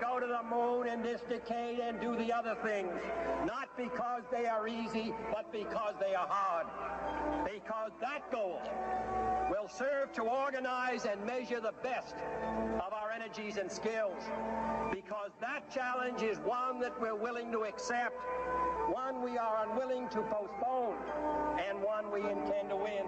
go to the moon in this decade and do the other things, not because they are easy, but because they are hard. Because that goal will serve to organize and measure the best of our energies and skills. Because that challenge is one that we're willing to accept, one we are unwilling to postpone, and one we intend to win.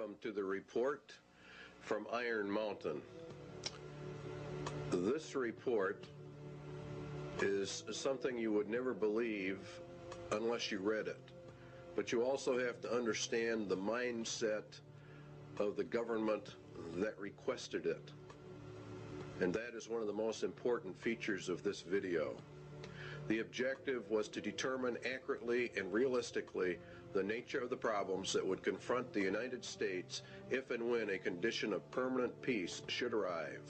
Welcome to the report from Iron Mountain. This report is something you would never believe unless you read it. But you also have to understand the mindset of the government that requested it. And that is one of the most important features of this video. The objective was to determine accurately and realistically the nature of the problems that would confront the United States if and when a condition of permanent peace should arrive.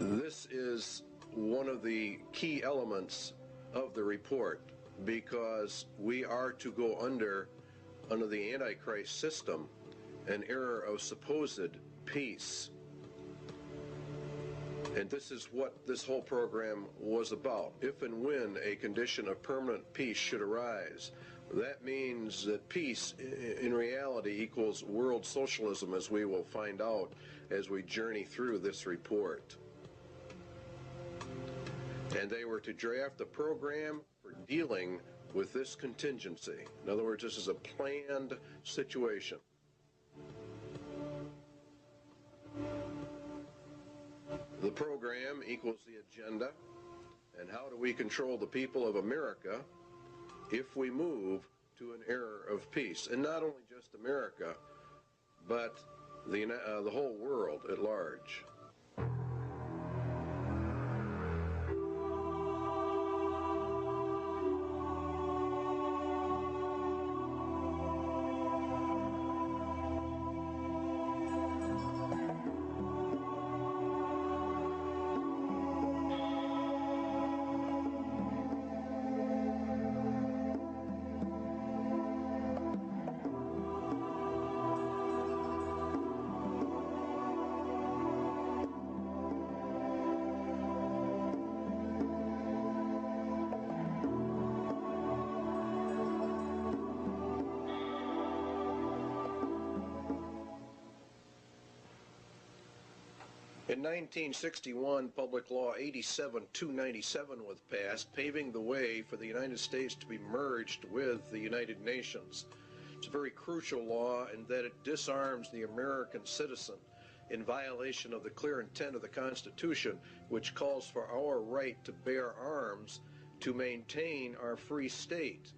This is one of the key elements of the report, because we are to go under the Antichrist system, an era of supposed peace. And this is what this whole program was about. If and when a condition of permanent peace should arise, that means that peace in reality equals world socialism, as we will find out as we journey through this report. And they were to draft a program for dealing with this contingency. In other words, this is a planned situation. The program equals the agenda, and how do we control the people of America if we move to an era of peace? And not only just America, but the whole world at large. In 1961, Public Law 87-297 was passed, paving the way for the United States to be merged with the United Nations. It's a very crucial law in that it disarms the American citizen in violation of the clear intent of the Constitution, which calls for our right to bear arms to maintain our free state.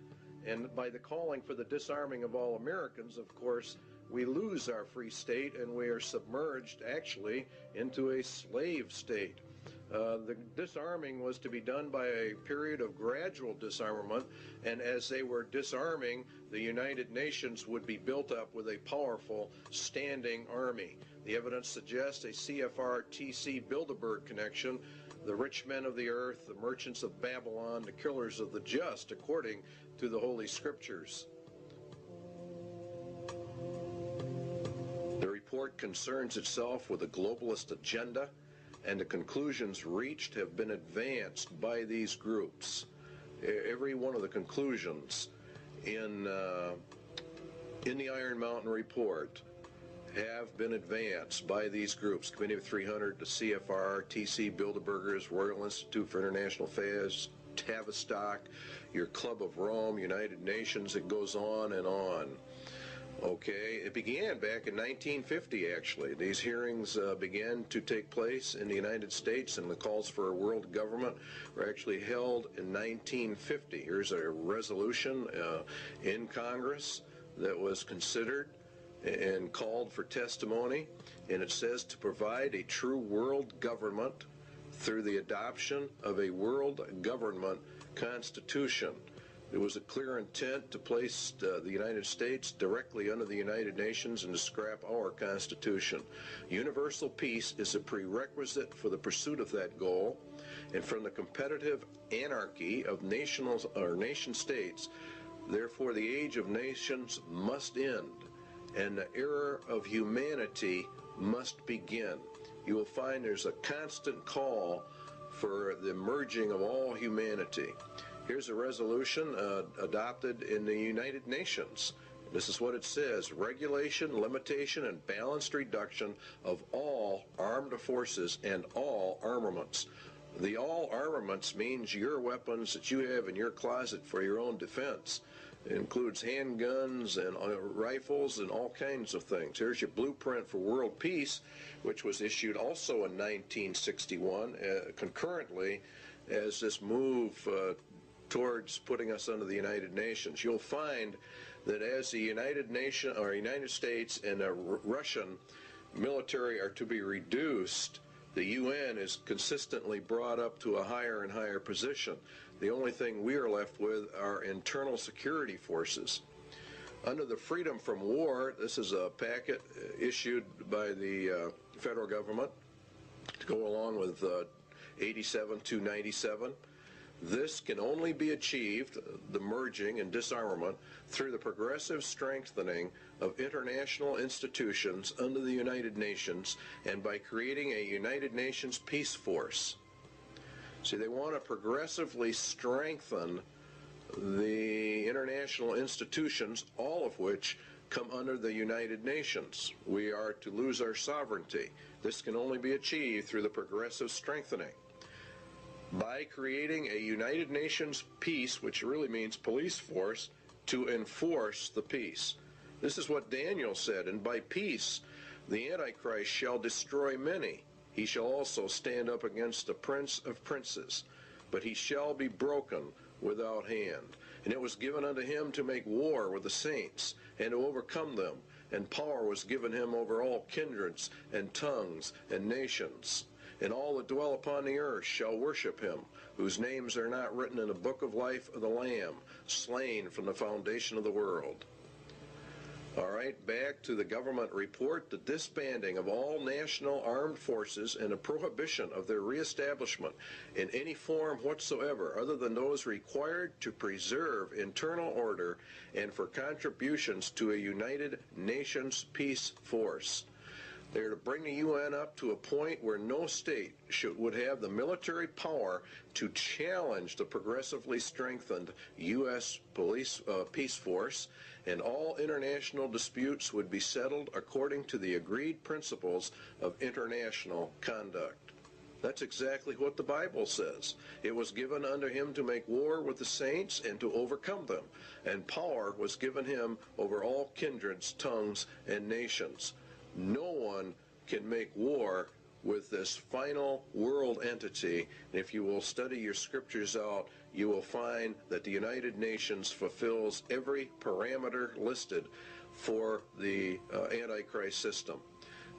And by the calling for the disarming of all Americans, of course, we lose our free state and we are submerged actually into a slave state. The disarming was to be done by a period of gradual disarmament, and as they were disarming, the United Nations would be built up with a powerful standing army. The evidence suggests a CFR-TC Bilderberg connection, the rich men of the earth, the merchants of Babylon, the killers of the just, according to the Holy Scriptures. The report concerns itself with a globalist agenda, and the conclusions reached have been advanced by these groups. Every one of the conclusions in the Iron Mountain report have been advanced by these groups: Committee of 300, the CFR, TC Bilderbergers, Royal Institute for International Affairs, Tavistock, your Club of Rome, United Nations. It goes on and on. Okay, it began back in 1950, actually. These hearings began to take place in the United States, and the calls for a world government were actually held in 1950. Here's a resolution in Congress that was considered and called for testimony, and it says to provide a true world government through the adoption of a world government constitution. There was a clear intent to place the United States directly under the United Nations and to scrap our Constitution. Universal peace is a prerequisite for the pursuit of that goal, and from the competitive anarchy of nation states, therefore the age of nations must end, and the era of humanity must begin. You will find there's a constant call for the merging of all humanity. Here's a resolution adopted in the United Nations. This is what it says: regulation, limitation, and balanced reduction of all armed forces and all armaments. The all armaments means your weapons that you have in your closet for your own defense. It includes handguns and rifles and all kinds of things. Here's your blueprint for world peace, which was issued also in 1961, concurrently as this move towards putting us under the United Nations. You'll find that as the United States and the Russian military are to be reduced, the UN is consistently brought up to a higher and higher position. The only thing we are left with are internal security forces. Under the Freedom from War, this is a packet issued by the federal government to go along with 87-297. This can only be achieved, the merging and disarmament, through the progressive strengthening of international institutions under the United Nations and by creating a United Nations peace force. See, they want to progressively strengthen the international institutions, all of which come under the United Nations. We are to lose our sovereignty. This can only be achieved through the progressive strengthening. By creating a United Nations peace, which really means police force, to enforce the peace. This is what Daniel said, and by peace the Antichrist shall destroy many. He shall also stand up against the prince of princes, but he shall be broken without hand. And it was given unto him to make war with the saints, and to overcome them. And power was given him over all kindreds, and tongues, and nations. And all that dwell upon the earth shall worship him, whose names are not written in the book of life of the Lamb, slain from the foundation of the world. All right, back to the government report. The disbanding of all national armed forces and a prohibition of their reestablishment in any form whatsoever other than those required to preserve internal order and for contributions to a United Nations peace force. They are to bring the UN up to a point where no state would have the military power to challenge the progressively strengthened U.S. peace force, and all international disputes would be settled according to the agreed principles of international conduct. That's exactly what the Bible says. It was given unto him to make war with the saints and to overcome them, and power was given him over all kindreds, tongues, and nations. No one can make war with this final world entity. If you will study your scriptures out, you will find that the United Nations fulfills every parameter listed for the Antichrist system.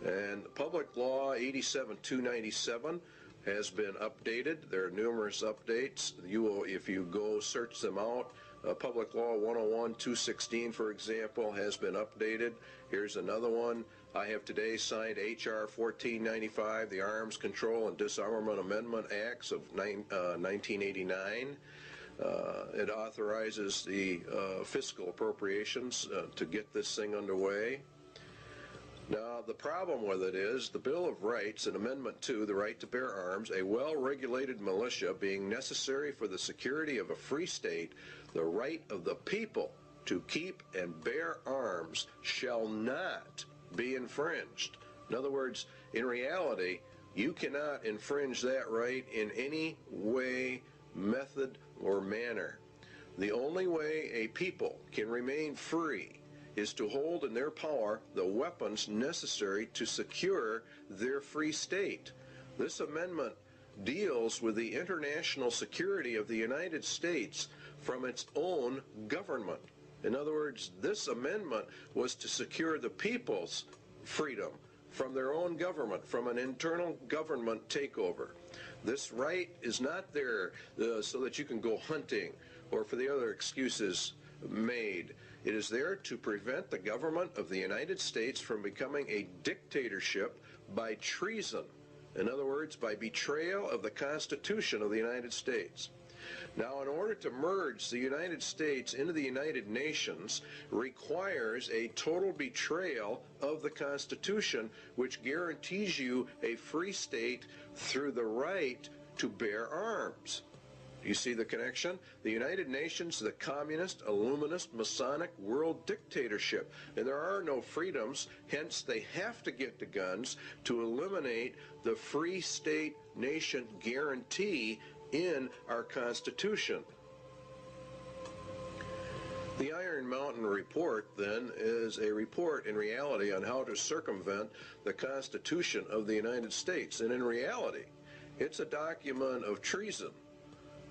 And Public Law 87-297 has been updated. There are numerous updates. You will, if you go search them out, Public Law 101-216, for example, has been updated. Here's another one. I have today signed H.R. 1495, the Arms Control and Disarmament Amendment Acts of 1989. It authorizes the fiscal appropriations to get this thing underway. Now, the problem with it is the Bill of Rights in Amendment 2, the right to bear arms, a well-regulated militia being necessary for the security of a free state, the right of the people to keep and bear arms shall not be infringed. In other words, in reality, you cannot infringe that right in any way, method, or manner. The only way a people can remain free is to hold in their power the weapons necessary to secure their free state. This amendment deals with the international security of the United States from its own government. In other words, this amendment was to secure the people's freedom from their own government, from an internal government takeover. This right is not there so that you can go hunting or for the other excuses made. It is there to prevent the government of the United States from becoming a dictatorship by treason. In other words, by betrayal of the Constitution of the United States. Now, in order to merge the United States into the United Nations requires a total betrayal of the Constitution, which guarantees you a free state through the right to bear arms. You see the connection? The United Nations is the communist, illuminist, Masonic world dictatorship. And there are no freedoms, hence they have to get the guns to eliminate the free state nation guarantee in our Constitution. The Iron Mountain Report, then, is a report in reality on how to circumvent the Constitution of the United States. And in reality, it's a document of treason,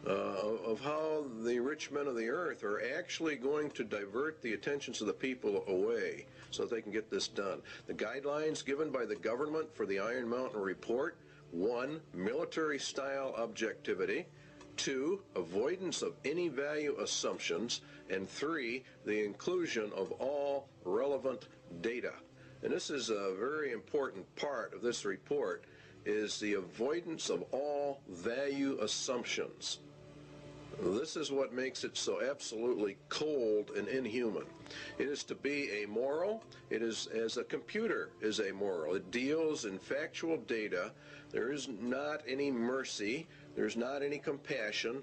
of how the rich men of the earth are actually going to divert the attentions of the people away so that they can get this done. The guidelines given by the government for the Iron Mountain Report: 1, military-style objectivity; 2, avoidance of any value assumptions; and 3, the inclusion of all relevant data. And this is a very important part of this report, is the avoidance of all value assumptions. This is what makes it so absolutely cold and inhuman. It is to be amoral. It is, as a computer is amoral. It deals in factual data. There is not any mercy. There's not any compassion.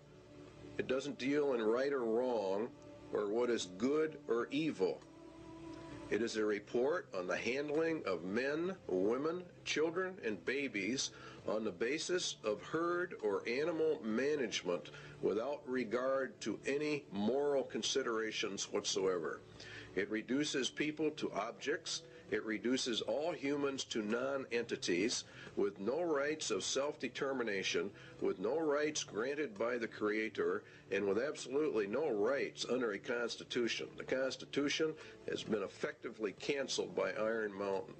It doesn't deal in right or wrong, or what is good or evil. It is a report on the handling of men, women, children, and babies on the basis of herd or animal management without regard to any moral considerations whatsoever. It reduces people to objects. It reduces all humans to non-entities with no rights of self-determination, with no rights granted by the Creator, and with absolutely no rights under a Constitution. The Constitution has been effectively canceled by Iron Mountain.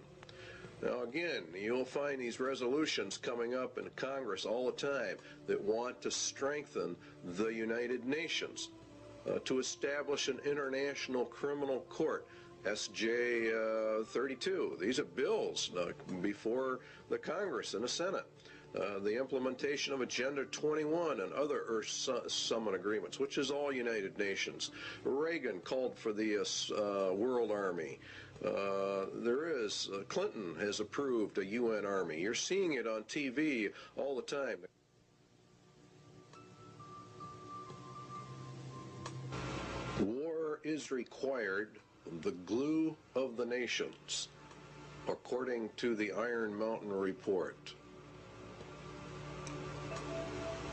Now again, you'll find these resolutions coming up in Congress all the time that want to strengthen the United Nations, to establish an international criminal court, SJ 32. These are bills before the Congress and the Senate. The implementation of Agenda 21 and other Earth Summit agreements, which is all United Nations. Reagan called for the World Army. Clinton has approved a UN Army. You're seeing it on TV all the time. War is required, the glue of the nations, according to the Iron Mountain Report.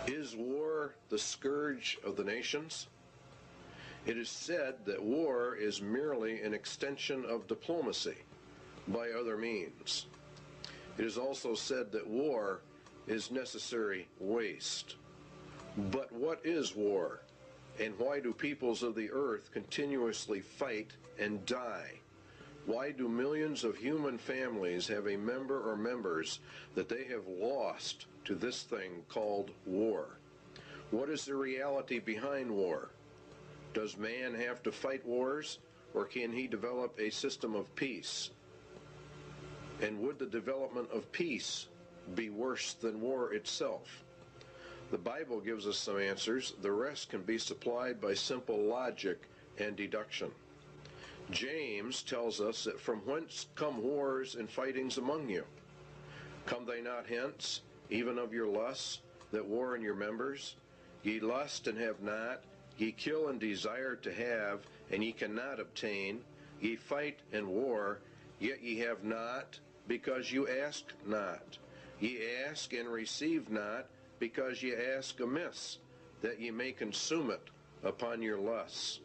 Is war the scourge of the nations? It is said that war is merely an extension of diplomacy by other means. It is also said that war is necessary waste. But what is war? And why do peoples of the earth continuously fight and die? Why do millions of human families have a member or members that they have lost to this thing called war? What is the reality behind war? Does man have to fight wars, or can he develop a system of peace? And would the development of peace be worse than war itself? The Bible gives us some answers. The rest can be supplied by simple logic and deduction. James tells us that from whence come wars and fightings among you? Come they not hence, even of your lusts, that war in your members? Ye lust and have not, ye kill and desire to have, and ye cannot obtain. Ye fight and war, yet ye have not, because you ask not. Ye ask and receive not, because ye ask amiss, that ye may consume it upon your lusts.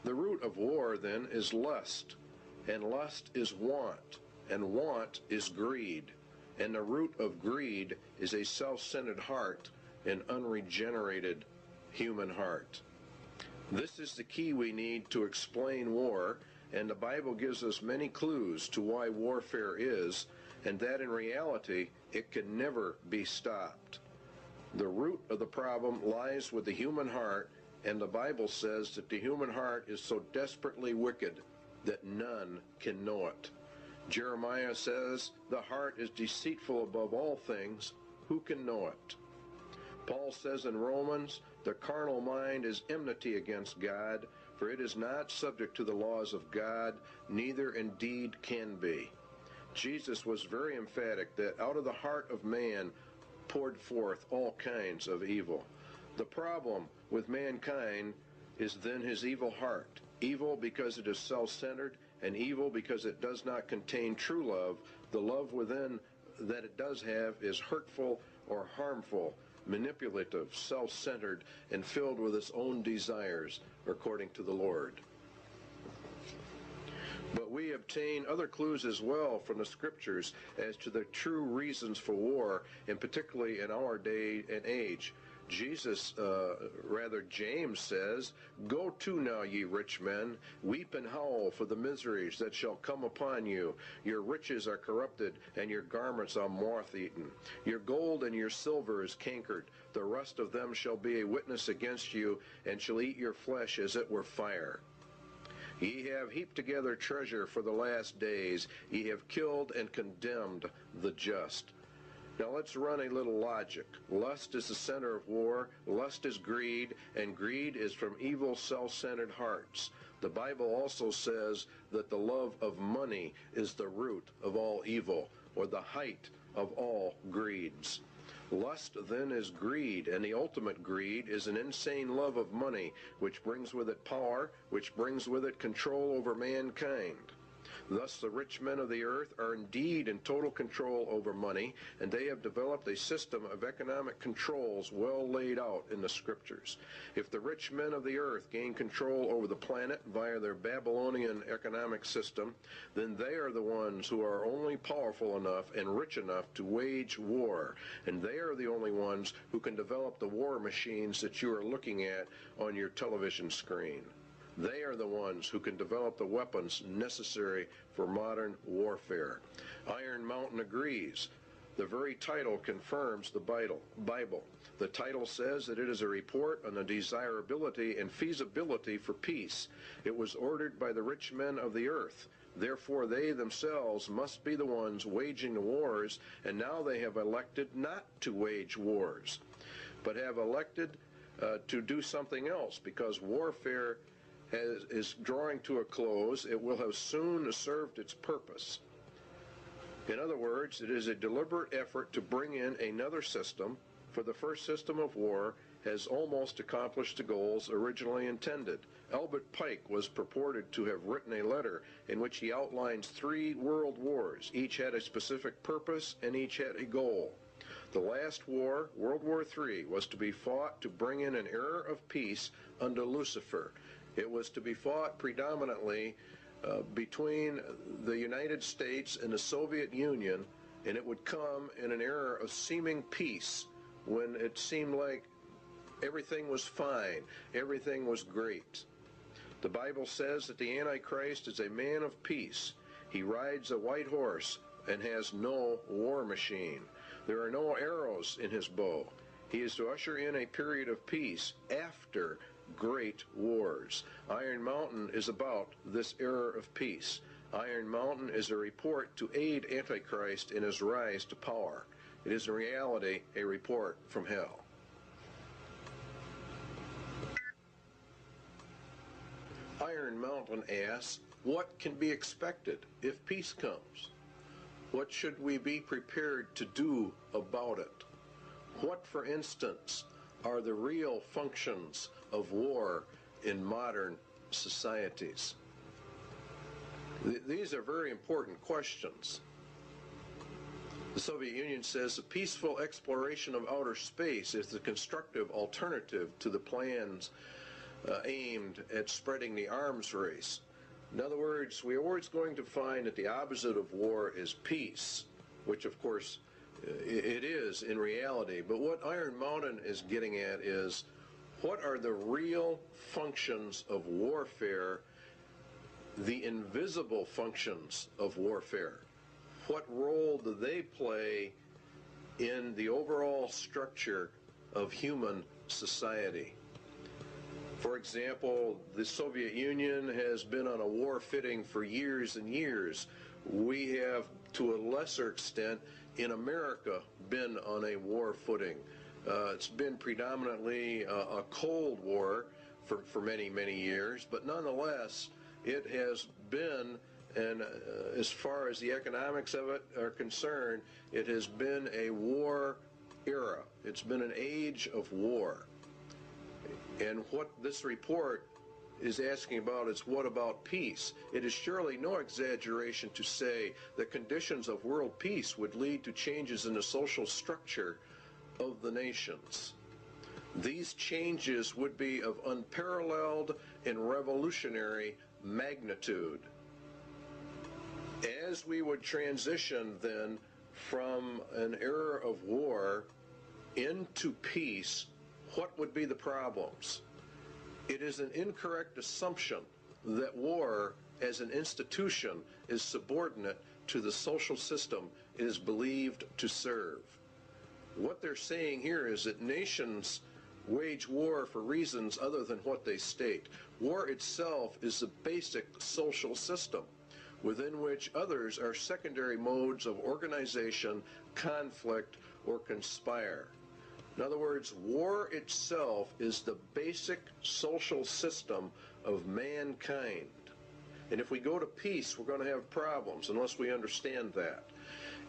The root of war, then, is lust, and lust is want, and want is greed, and the root of greed is a self-centered heart, an unregenerated human heart. This is the key we need to explain war, and the Bible gives us many clues to why warfare is, and that in reality it can never be stopped. The root of the problem lies with the human heart, and the Bible says that the human heart is so desperately wicked that none can know it. Jeremiah says, the heart is deceitful above all things, who can know it? Paul says in Romans, the carnal mind is enmity against God, for it is not subject to the laws of God, neither indeed can be. Jesus was very emphatic that out of the heart of man poured forth all kinds of evil. The problem with mankind is then his evil heart. Evil because it is self-centered, and evil because it does not contain true love. The love within that it does have is hurtful or harmful, manipulative, self-centered, and filled with its own desires, according to the Lord. But we obtain other clues as well from the scriptures as to the true reasons for war, and particularly in our day and age. James says, "Go to now, ye rich men, weep and howl for the miseries that shall come upon you. Your riches are corrupted, and your garments are moth-eaten. Your gold and your silver is cankered. The rust of them shall be a witness against you, and shall eat your flesh as it were fire. Ye have heaped together treasure for the last days. Ye have killed and condemned the just." Now let's run a little logic. Lust is the center of war, lust is greed, and greed is from evil, self-centered hearts. The Bible also says that the love of money is the root of all evil, or the height of all greeds. Lust then is greed, and the ultimate greed is an insane love of money, which brings with it power, which brings with it control over mankind. Thus the rich men of the earth are indeed in total control over money, and they have developed a system of economic controls well laid out in the scriptures. If the rich men of the earth gain control over the planet via their Babylonian economic system, then they are the ones who are only powerful enough and rich enough to wage war, and they are the only ones who can develop the war machines that you are looking at on your television screen. They are the ones who can develop the weapons necessary for modern warfare. Iron Mountain agrees. The very title confirms the Bible. The title says that it is a report on the desirability and feasibility for peace. It was ordered by the rich men of the earth. Therefore, they themselves must be the ones waging the wars, and now they have elected not to wage wars, but have elected to do something else, because warfare is drawing to a close. It will have soon served its purpose. In other words, it is a deliberate effort to bring in another system, for the first system of war has almost accomplished the goals originally intended. Albert Pike was purported to have written a letter in which he outlines 3 world wars. Each had a specific purpose, and each had a goal. The last war, World War III, was to be fought to bring in an era of peace under Lucifer. It was to be fought predominantly between the United States and the Soviet Union, and it would come in an era of seeming peace when it seemed like everything was fine, everything was great. The Bible says that the Antichrist is a man of peace. He rides a white horse and has no war machine. There are no arrows in his bow. He is to usher in a period of peace after great wars. Iron Mountain is about this era of peace. Iron Mountain is a report to aid Antichrist in his rise to power. It is in reality a report from hell. Iron Mountain asks, what can be expected if peace comes? What should we be prepared to do about it? What, for instance, are the real functions of war in modern societies? These are very important questions. The Soviet Union says the peaceful exploration of outer space is the constructive alternative to the plans aimed at spreading the arms race. In other words, we are always going to find that the opposite of war is peace, which of course it is in reality. But what Iron Mountain is getting at is, what are the real functions of warfare, the invisible functions of warfare? What role do they play in the overall structure of human society? For example, the Soviet Union has been on a war footing for years and years. We have, to a lesser extent, in America, been on a war footing. It's been predominantly a Cold War for many, many years, but nonetheless, it has been, and as far as the economics of it are concerned, it has been a war era. It's been an age of war. And what this report is asking about is, what about peace? It is surely no exaggeration to say that conditions of world peace would lead to changes in the social structure of the nations. These changes would be of unparalleled and revolutionary magnitude. As we would transition then from an era of war into peace, what would be the problems? It is an incorrect assumption that war as an institution is subordinate to the social system it is believed to serve. What they're saying here is that nations wage war for reasons other than what they state. War itself is the basic social system within which others are secondary modes of organization, conflict, or conspire. In other words, war itself is the basic social system of mankind. And if we go to peace, we're going to have problems unless we understand that.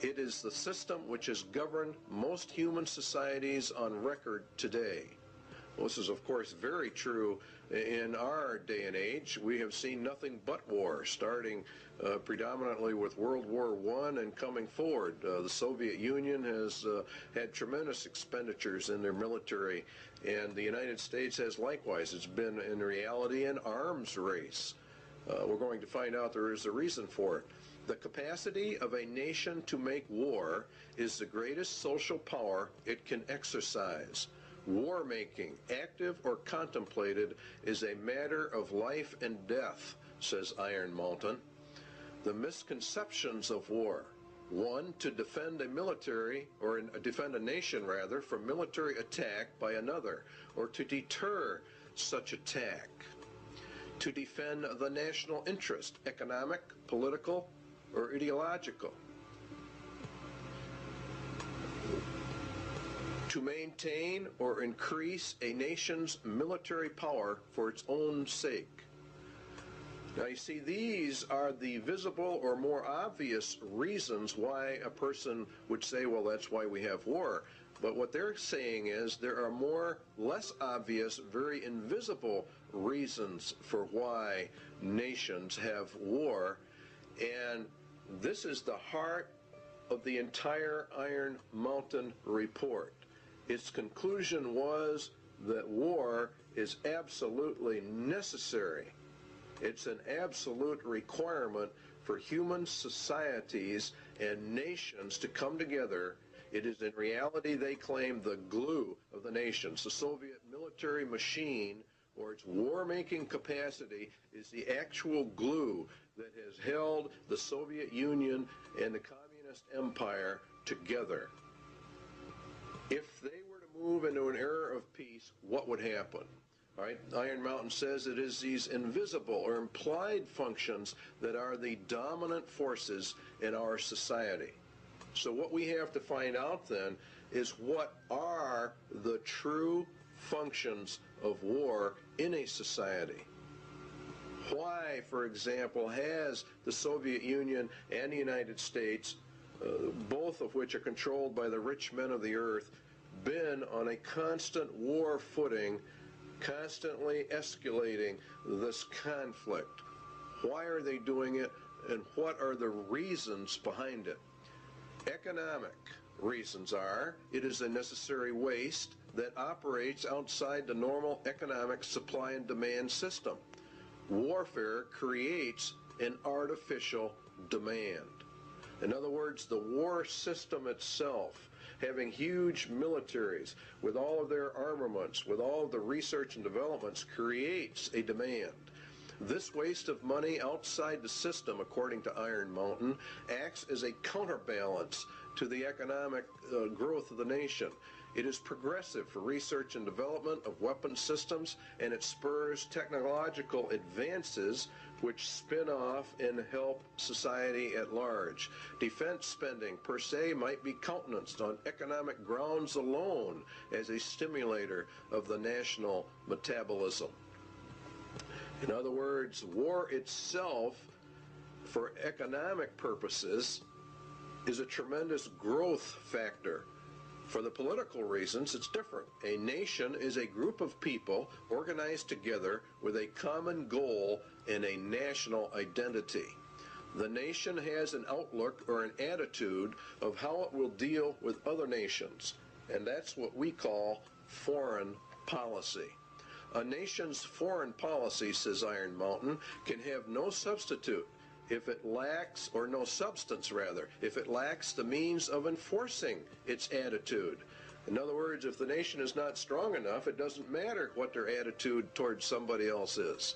It is the system which has governed most human societies on record today. Well, this is, of course, very true in our day and age. We have seen nothing but war, starting predominantly with World War I and coming forward. The Soviet Union has had tremendous expenditures in their military, and the United States has likewise. It's been, in reality, an arms race. We're going to find out there is a reason for it. The capacity of a nation to make war is the greatest social power it can exercise. War making, active or contemplated, is a matter of life and death, says Iron Mountain. The misconceptions of war: 1, to defend a military, or defend a nation rather, from military attack by another, or to deter such attack. To defend the national interest, economic, political, or ideological. To maintain or increase a nation's military power for its own sake. Now you see, these are the visible or more obvious reasons why a person would say, well, that's why we have war. But what they're saying is there are more less obvious, very invisible reasons for why nations have war. And this is the heart of the entire Iron Mountain report. Its conclusion was that war is absolutely necessary. It's an absolute requirement for human societies and nations to come together. It is in reality, they claim, the glue of the nations. The Soviet military machine, or its war-making capacity, is the actual glue that has held the Soviet Union and the Communist Empire together. If they were to move into an era of peace, what would happen? All right, Iron Mountain says it is these invisible or implied functions that are the dominant forces in our society. So what we have to find out then is what are the true functions of war in a society. Why, for example, has the Soviet Union and the United States, both of which are controlled by the rich men of the earth, been on a constant war footing, constantly escalating this conflict? Why are they doing it, and what are the reasons behind it? Economic reasons are: it is a necessary waste that operates outside the normal economic supply and demand system. Warfare creates an artificial demand. In other words, the war system itself, having huge militaries with all of their armaments, with all of the research and developments, creates a demand. This waste of money outside the system, according to Iron Mountain, acts as a counterbalance to the economic growth of the nation. It is progressive for research and development of weapon systems, and it spurs technological advances which spin off and help society at large. Defense spending per se might be countenanced on economic grounds alone as a stimulator of the national metabolism. In other words, war itself, for economic purposes, is a tremendous growth factor. For the political reasons, it's different. A nation is a group of people organized together with a common goal and a national identity. The nation has an outlook or an attitude of how it will deal with other nations, and that's what we call foreign policy. A nation's foreign policy, says Iron Mountain, can have no substitute if it lacks, or no substance rather, if it lacks the means of enforcing its attitude. In other words, if the nation is not strong enough, it doesn't matter what their attitude towards somebody else is.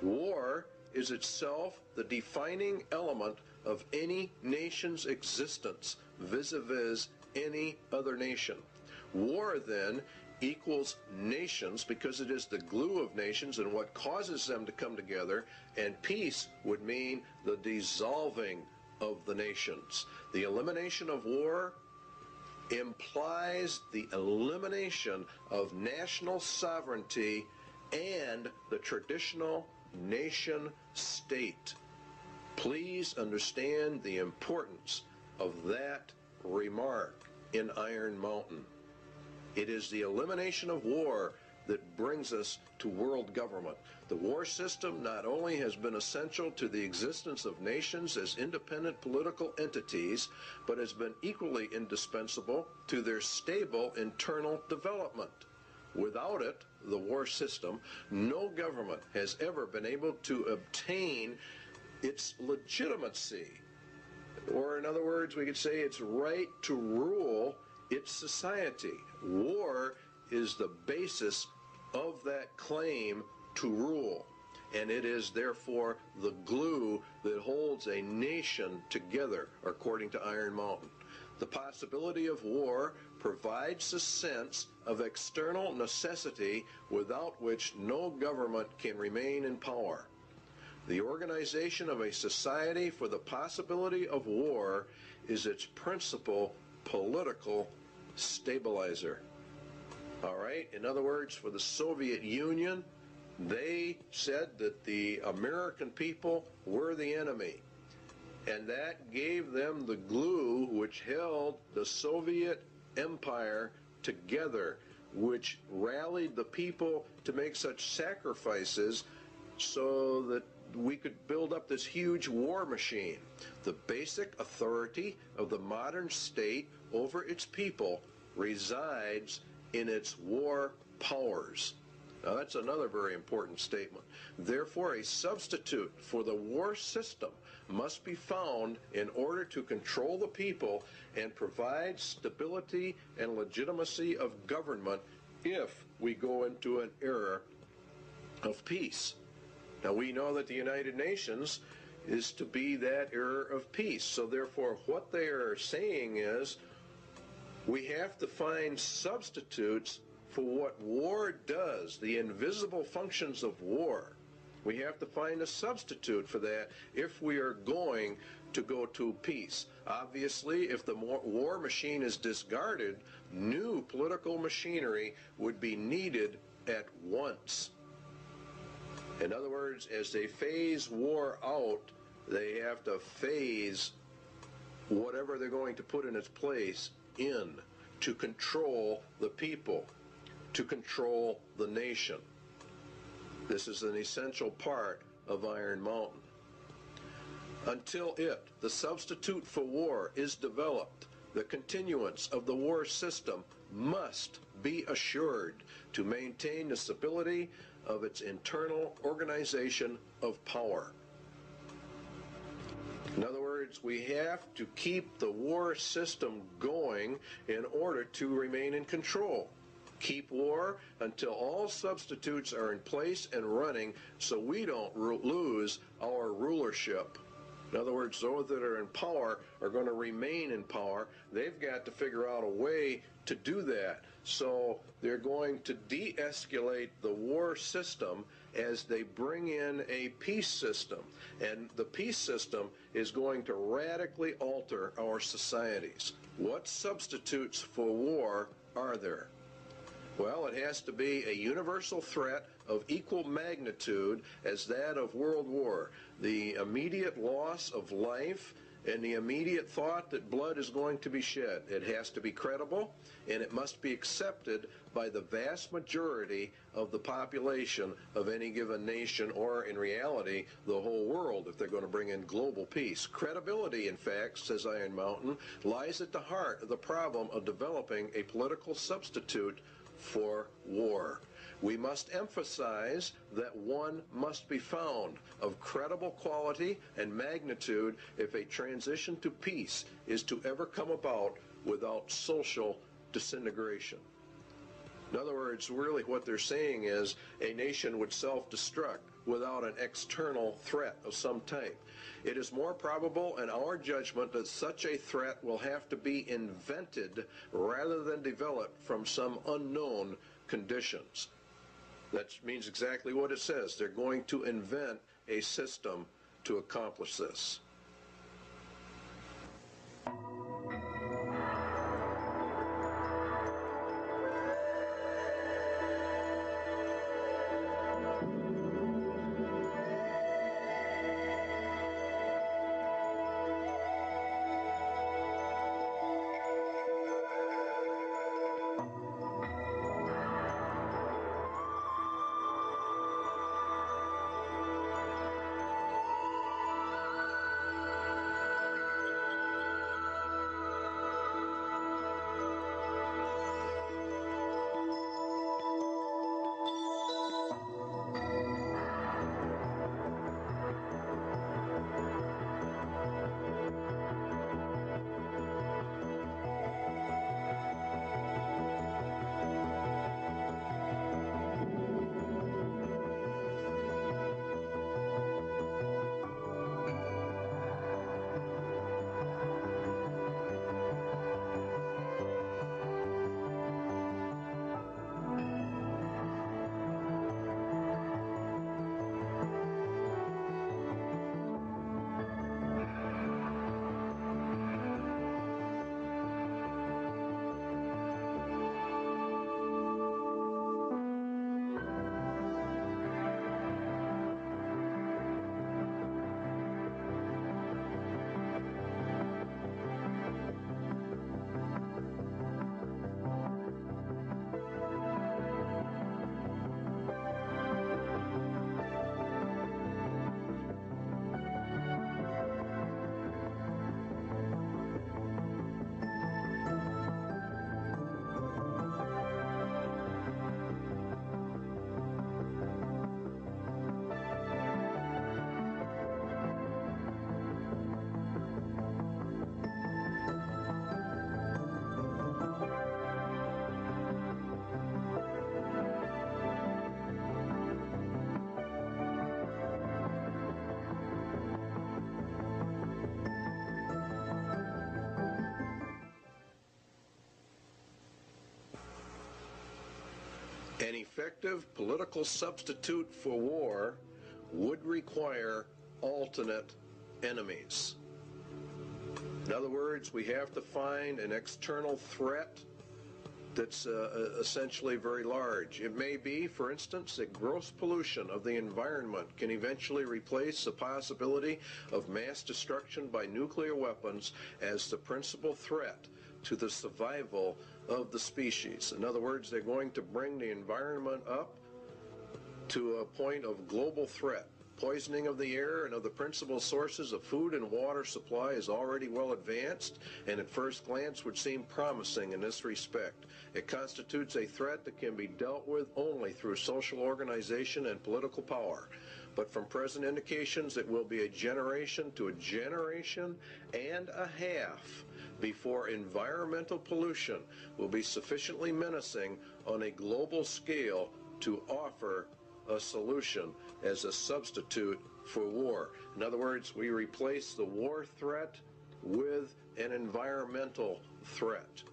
War is itself the defining element of any nation's existence vis-a-vis any other nation. War, then, equals nations because it is the glue of nations and what causes them to come together, and peace would mean the dissolving of the nations. The elimination of war implies the elimination of national sovereignty and the traditional nation state. Please understand the importance of that remark in Iron Mountain. It is the elimination of war that brings us to world government. The war system not only has been essential to the existence of nations as independent political entities, but has been equally indispensable to their stable internal development. Without it, the war system, no government has ever been able to obtain its legitimacy. Or in other words, we could say its right to rule its society. War is the basis of that claim to rule, and it is therefore the glue that holds a nation together, according to Iron Mountain. The possibility of war provides a sense of external necessity without which no government can remain in power. The organization of a society for the possibility of war is its principal political stabilizer. All right, in other words, for the Soviet Union, they said that the American people were the enemy, and that gave them the glue which held the Soviet Empire together, which rallied the people to make such sacrifices so that we could build up this huge war machine. The basic authority of the modern state over its people resides in its war powers. Now that's another very important statement. Therefore, a substitute for the war system must be found in order to control the people and provide stability and legitimacy of government if we go into an era of peace. Now we know that the United Nations is to be that era of peace. So therefore what they are saying is we have to find substitutes for what war does, the invisible functions of war. We have to find a substitute for that if we are going to go to peace. Obviously, if the war machine is discarded, new political machinery would be needed at once. In other words, as they phase war out, they have to phase whatever they're going to put in its place in to control the people, to control the nation. This is an essential part of Iron Mountain. Until it, the substitute for war, is developed, the continuance of the war system must be assured to maintain the stability of its internal organization of power. In other words, we have to keep the war system going in order to remain in control. Keep war until all substitutes are in place and running so we don't lose our rulership. In other words, those that are in power are going to remain in power. They've got to figure out a way to do that. So they're going to de-escalate the war system as they bring in a peace system. And the peace system is going to radically alter our societies. What substitutes for war are there? Well, it has to be a universal threat of equal magnitude as that of World War. The immediate loss of life and the immediate thought that blood is going to be shed. It has to be credible, and it must be accepted by the vast majority of the population of any given nation, or in reality, the whole world, if they're going to bring in global peace. Credibility, in fact, says Iron Mountain, lies at the heart of the problem of developing a political substitute for war. We must emphasize that one must be found of credible quality and magnitude if a transition to peace is to ever come about without social disintegration. In other words, really what they're saying is a nation would self-destruct without an external threat of some type. It is more probable in our judgment that such a threat will have to be invented rather than developed from some unknown conditions. That means exactly what it says. They're going to invent a system to accomplish this. An effective political substitute for war would require alternate enemies. In other words, we have to find an external threat that's essentially very large. It may be, for instance, that gross pollution of the environment can eventually replace the possibility of mass destruction by nuclear weapons as the principal threat to the survival of the species. In other words, they're going to bring the environment up to a point of global threat. Poisoning of the air and of the principal sources of food and water supply is already well advanced, and at first glance would seem promising in this respect. It constitutes a threat that can be dealt with only through social organization and political power. But from present indications, it will be a generation to a generation and a half before environmental pollution will be sufficiently menacing on a global scale to offer a solution as a substitute for war. In other words, we replace the war threat with an environmental threat.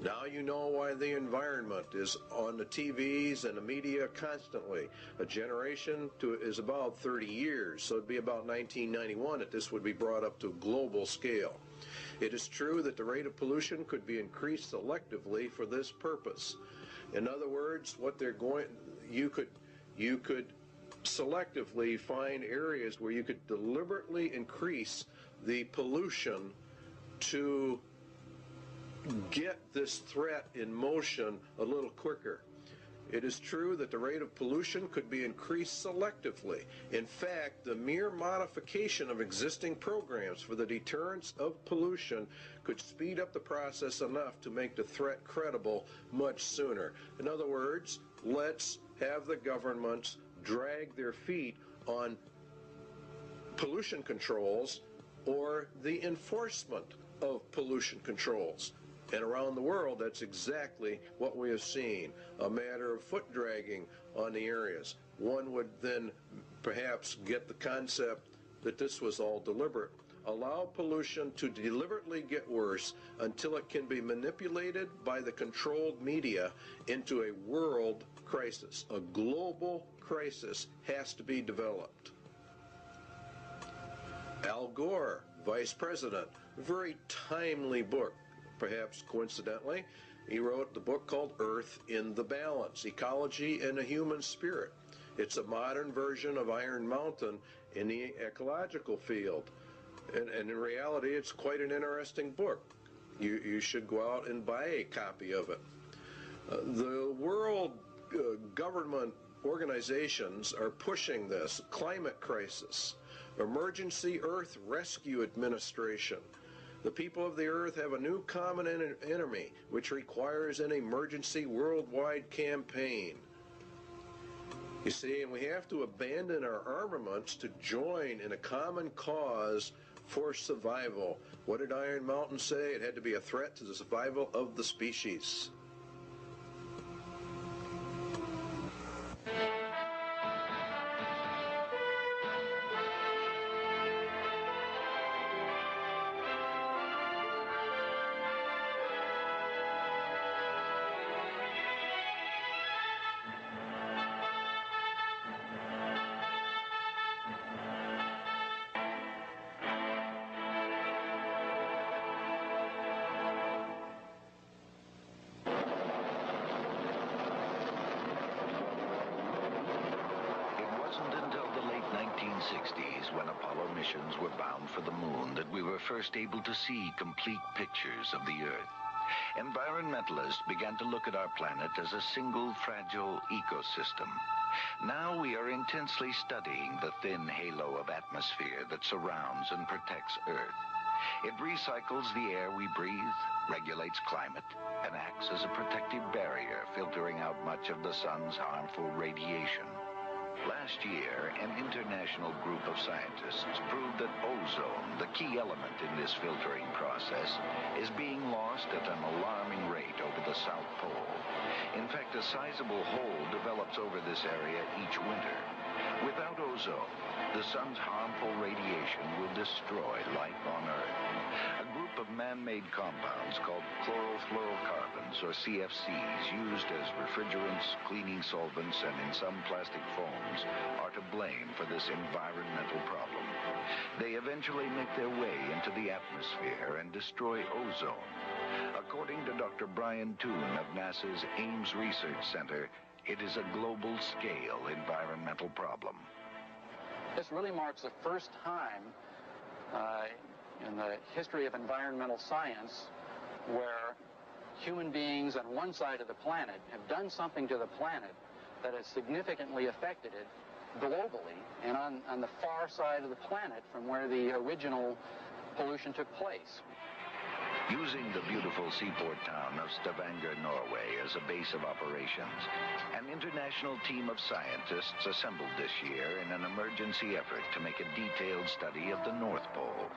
Now you know why the environment is on the TVs and the media constantly. A generation is about 30 years, so it'd be about 1991 that this would be brought up to a global scale. It is true that the rate of pollution could be increased selectively for this purpose. In other words, what they're going, you could selectively find areas where you could deliberately increase the pollution to get this threat in motion a little quicker. It is true that the rate of pollution could be increased selectively. In fact, the mere modification of existing programs for the deterrence of pollution could speed up the process enough to make the threat credible much sooner. In other words, let's have the governments drag their feet on pollution controls or the enforcement of pollution controls. And around the world, that's exactly what we have seen, a matter of foot dragging on the areas. One would then perhaps get the concept that this was all deliberate. Allow pollution to deliberately get worse until it can be manipulated by the controlled media into a world crisis. A global crisis has to be developed. Al Gore, Vice President, a very timely book. Perhaps coincidentally, he wrote the book called Earth in the Balance, Ecology and the Human Spirit. It's a modern version of Iron Mountain in the ecological field. And in reality, it's quite an interesting book. You should go out and buy a copy of it. The world government organizations are pushing this. Climate crisis, Emergency Earth Rescue Administration. The people of the earth have a new common enemy, which requires an emergency worldwide campaign. You see, and we have to abandon our armaments to join in a common cause for survival. What did Iron Mountain say? It had to be a threat to the survival of the species. When Apollo missions were bound for the moon that we were first able to see complete pictures of the Earth. Environmentalists began to look at our planet as a single fragile ecosystem. Now we are intensely studying the thin halo of atmosphere that surrounds and protects Earth. It recycles the air we breathe, regulates climate, and acts as a protective barrier, filtering out much of the sun's harmful radiation. Last year, an international group of scientists proved that ozone, the key element in this filtering process, is being lost at an alarming rate over the South Pole. In fact, a sizable hole develops over this area each winter. Without ozone, the sun's harmful radiation will destroy life on Earth. A group of man-made compounds called chlorofluorocarbons, or CFCs, used as refrigerants, cleaning solvents, and in some plastic foams, are to blame for this environmental problem. They eventually make their way into the atmosphere and destroy ozone. According to Dr. Brian Toon of NASA's Ames Research Center, it is a global-scale environmental problem. This really marks the first time in the history of environmental science where human beings on one side of the planet have done something to the planet that has significantly affected it globally and on the far side of the planet from where the original pollution took place. Using the beautiful seaport town of Stavanger, Norway, as a base of operations, an international team of scientists assembled this year in an emergency effort to make a detailed study of the North Pole.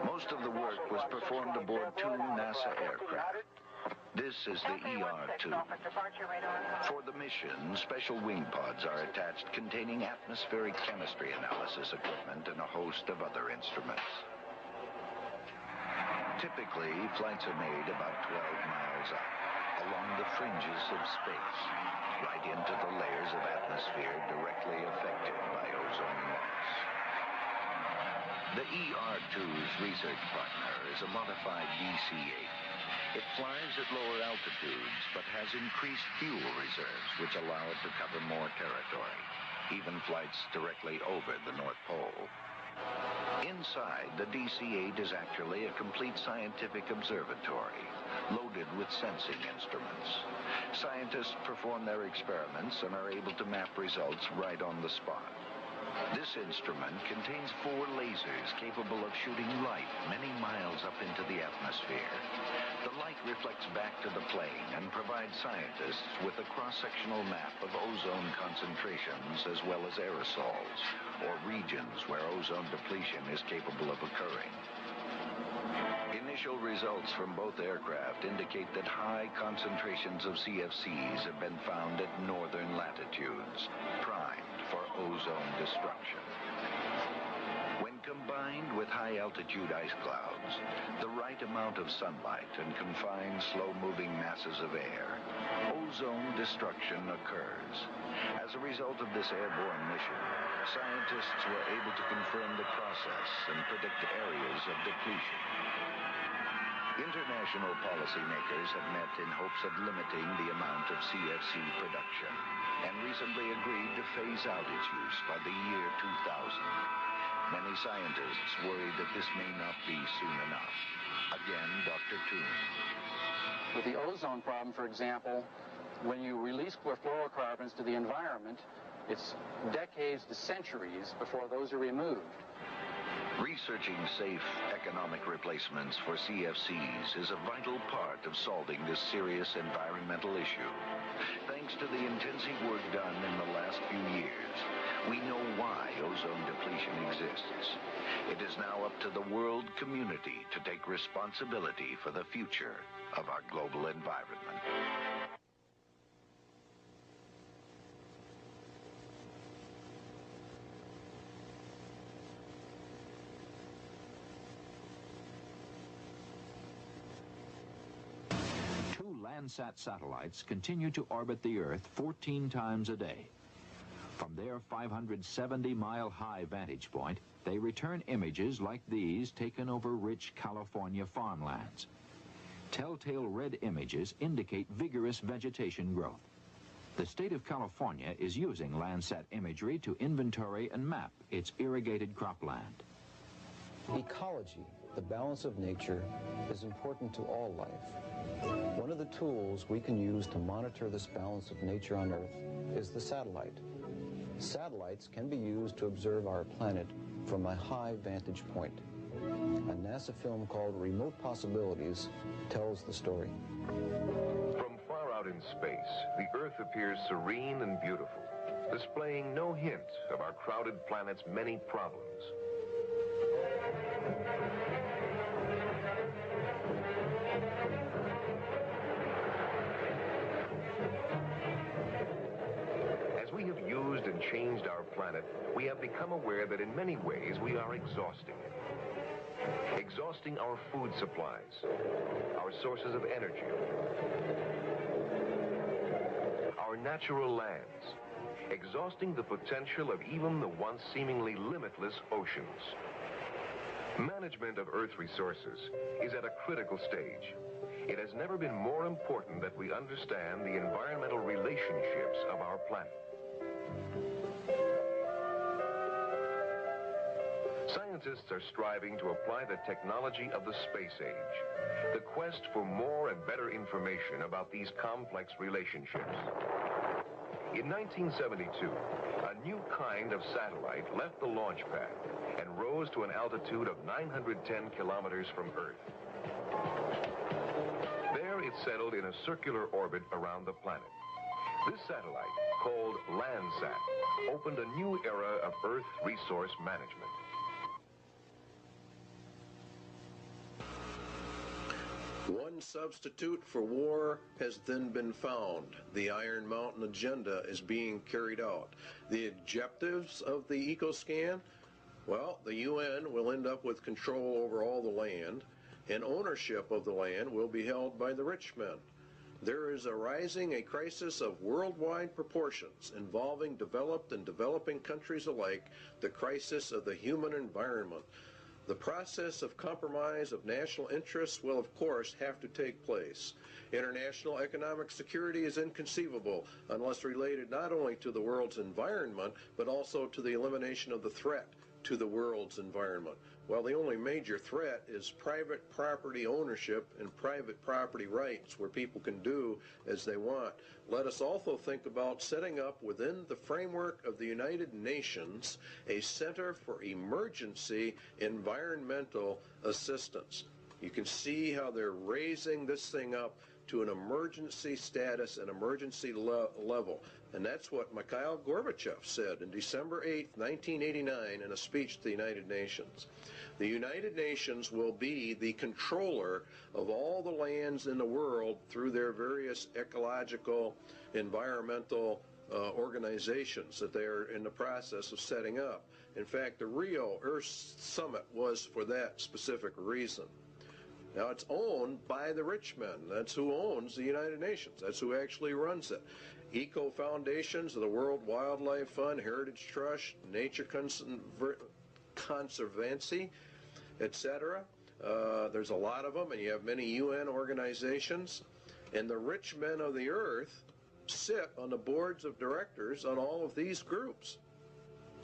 Most of the work was performed aboard two NASA aircraft. This is the ER-2. For the mission, special wing pods are attached containing atmospheric chemistry analysis equipment and a host of other instruments. Typically, flights are made about 12 miles up, along the fringes of space, right into the layers of atmosphere directly affected by ozone loss. The ER-2's research partner is a modified DC-8. It flies at lower altitudes, but has increased fuel reserves, which allow it to cover more territory, even flights directly over the North Pole. Inside, the DC-8 is actually a complete scientific observatory, loaded with sensing instruments. Scientists perform their experiments and are able to map results right on the spot. This instrument contains 4 lasers capable of shooting light many miles up into the atmosphere. The light reflects back to the plane and provides scientists with a cross-sectional map of ozone concentrations as well as aerosols, or regions where ozone depletion is capable of occurring. Initial results from both aircraft indicate that high concentrations of CFCs have been found at northern latitudes, primed for ozone destruction. When combined with high-altitude ice clouds, the right amount of sunlight and confined slow-moving masses of air, ozone destruction occurs. As a result of this airborne mission, scientists were able to confirm the process and predict areas of depletion. International policymakers have met in hopes of limiting the amount of CFC production and recently agreed to phase out its use by the year 2000. Many scientists worry that this may not be soon enough. Again, Dr. Toon. With the ozone problem, for example, when you release fluorocarbons to the environment, it's decades to centuries before those are removed. Researching safe economic replacements for CFCs is a vital part of solving this serious environmental issue. Thanks to the intensive work done in the last few years, we know why ozone depletion exists. It is now up to the world community to take responsibility for the future of our global environment. Landsat satellites continue to orbit the Earth 14 times a day. From their 570-mile-high vantage point, they return images like these taken over rich California farmlands. Telltale red images indicate vigorous vegetation growth. The state of California is using Landsat imagery to inventory and map its irrigated cropland. Ecology, the balance of nature, is important to all life. One of the tools we can use to monitor this balance of nature on Earth is the satellite. Satellites can be used to observe our planet from a high vantage point. A NASA film called Remote Possibilities tells the story. From far out in space, the Earth appears serene and beautiful, displaying no hint of our crowded planet's many problems. As we have used and changed our planet, we have become aware that in many ways we are exhausting it. Exhausting our food supplies, our sources of energy, our natural lands, exhausting the potential of even the once seemingly limitless oceans. Management of Earth resources is at a critical stage. It has never been more important that we understand the environmental relationships of our planet. Scientists are striving to apply the technology of the space age. The quest for more and better information about these complex relationships. In 1972, a new kind of satellite left the launch pad and rose to an altitude of 910 kilometers from Earth. There it settled in a circular orbit around the planet. This satellite, called Landsat, opened a new era of Earth resource management. One substitute for war has then been found. The Iron Mountain agenda is being carried out. The objectives of the EcoScan? Well, the UN will end up with control over all the land, and ownership of the land will be held by the rich men. There is arising a crisis of worldwide proportions involving developed and developing countries alike, the crisis of the human environment. The process of compromise of national interests will, of course, have to take place. International economic security is inconceivable unless related not only to the world's environment, but also to the elimination of the threat to the world's environment? Well, the only major threat is private property ownership and private property rights, where people can do as they want. Let us also think about setting up within the framework of the United Nations a Center for Emergency Environmental Assistance. You can see how they're raising this thing up to an emergency status, an emergency level. And that's what Mikhail Gorbachev said in December 8, 1989, in a speech to the United Nations. The United Nations will be the controller of all the lands in the world through their various ecological, environmental organizations that they are in the process of setting up. In fact, the Rio Earth Summit was for that specific reason. Now, it's owned by the rich men. That's who owns the United Nations. That's who actually runs it. Eco foundations of the World Wildlife Fund, Heritage Trust, Nature Conservancy, etc. There's a lot of them, and you have many UN organizations. And the rich men of the earth sit on the boards of directors on all of these groups.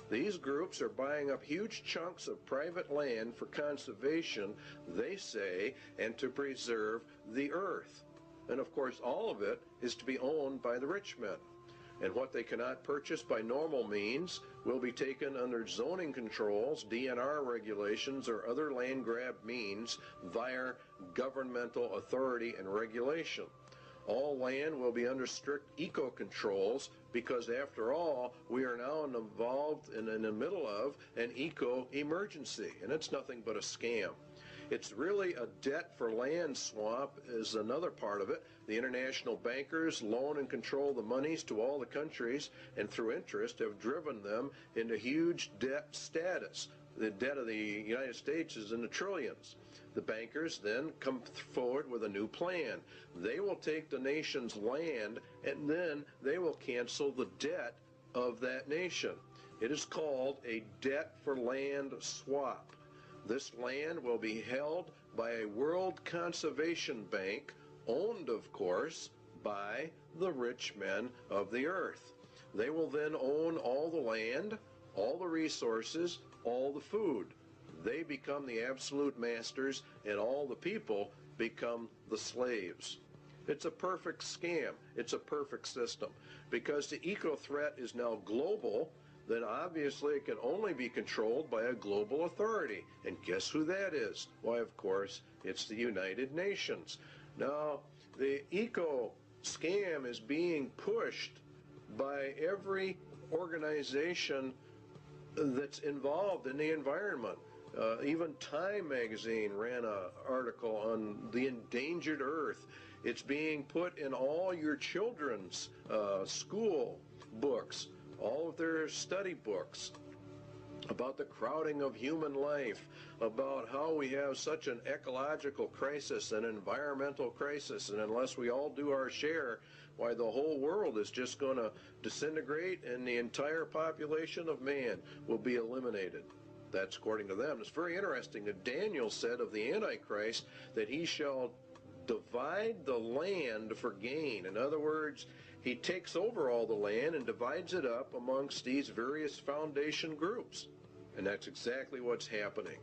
These groups are buying up huge chunks of private land for conservation, they say, and to preserve the earth. And of course, all of it is to be owned by the rich men. And what they cannot purchase by normal means will be taken under zoning controls, DNR regulations, or other land grab means via governmental authority and regulation. All land will be under strict eco-controls because, after all, we are now involved in the middle of an eco-emergency, and it's nothing but a scam. It's really a debt for land swamp is another part of it. The international bankers loan and control the monies to all the countries, and through interest have driven them into huge debt status. The debt of the United States is in the trillions. The bankers then come forward with a new plan. They will take the nation's land, and then they will cancel the debt of that nation. It is called a debt for land swap. This land will be held by a World Conservation Bank, owned, of course, by the rich men of the earth. They will then own all the land, all the resources, all the food. They become the absolute masters, and all the people become the slaves. It's a perfect scam. It's a perfect system. Because the eco-threat is now global, then obviously it can only be controlled by a global authority. And guess who that is? Why, of course, it's the United Nations. Now, the eco-scam is being pushed by every organization that's involved in the environment. Even Time magazine ran an article on the endangered earth. It's being put in all your children's school books, all of their study books, about the crowding of human life, about how we have such an ecological crisis, an environmental crisis, and unless we all do our share, why, the whole world is just going to disintegrate and the entire population of man will be eliminated. That's according to them. It's very interesting that Daniel said of the Antichrist that he shall divide the land for gain. In other words, he takes over all the land and divides it up amongst these various foundation groups. And that's exactly what's happening.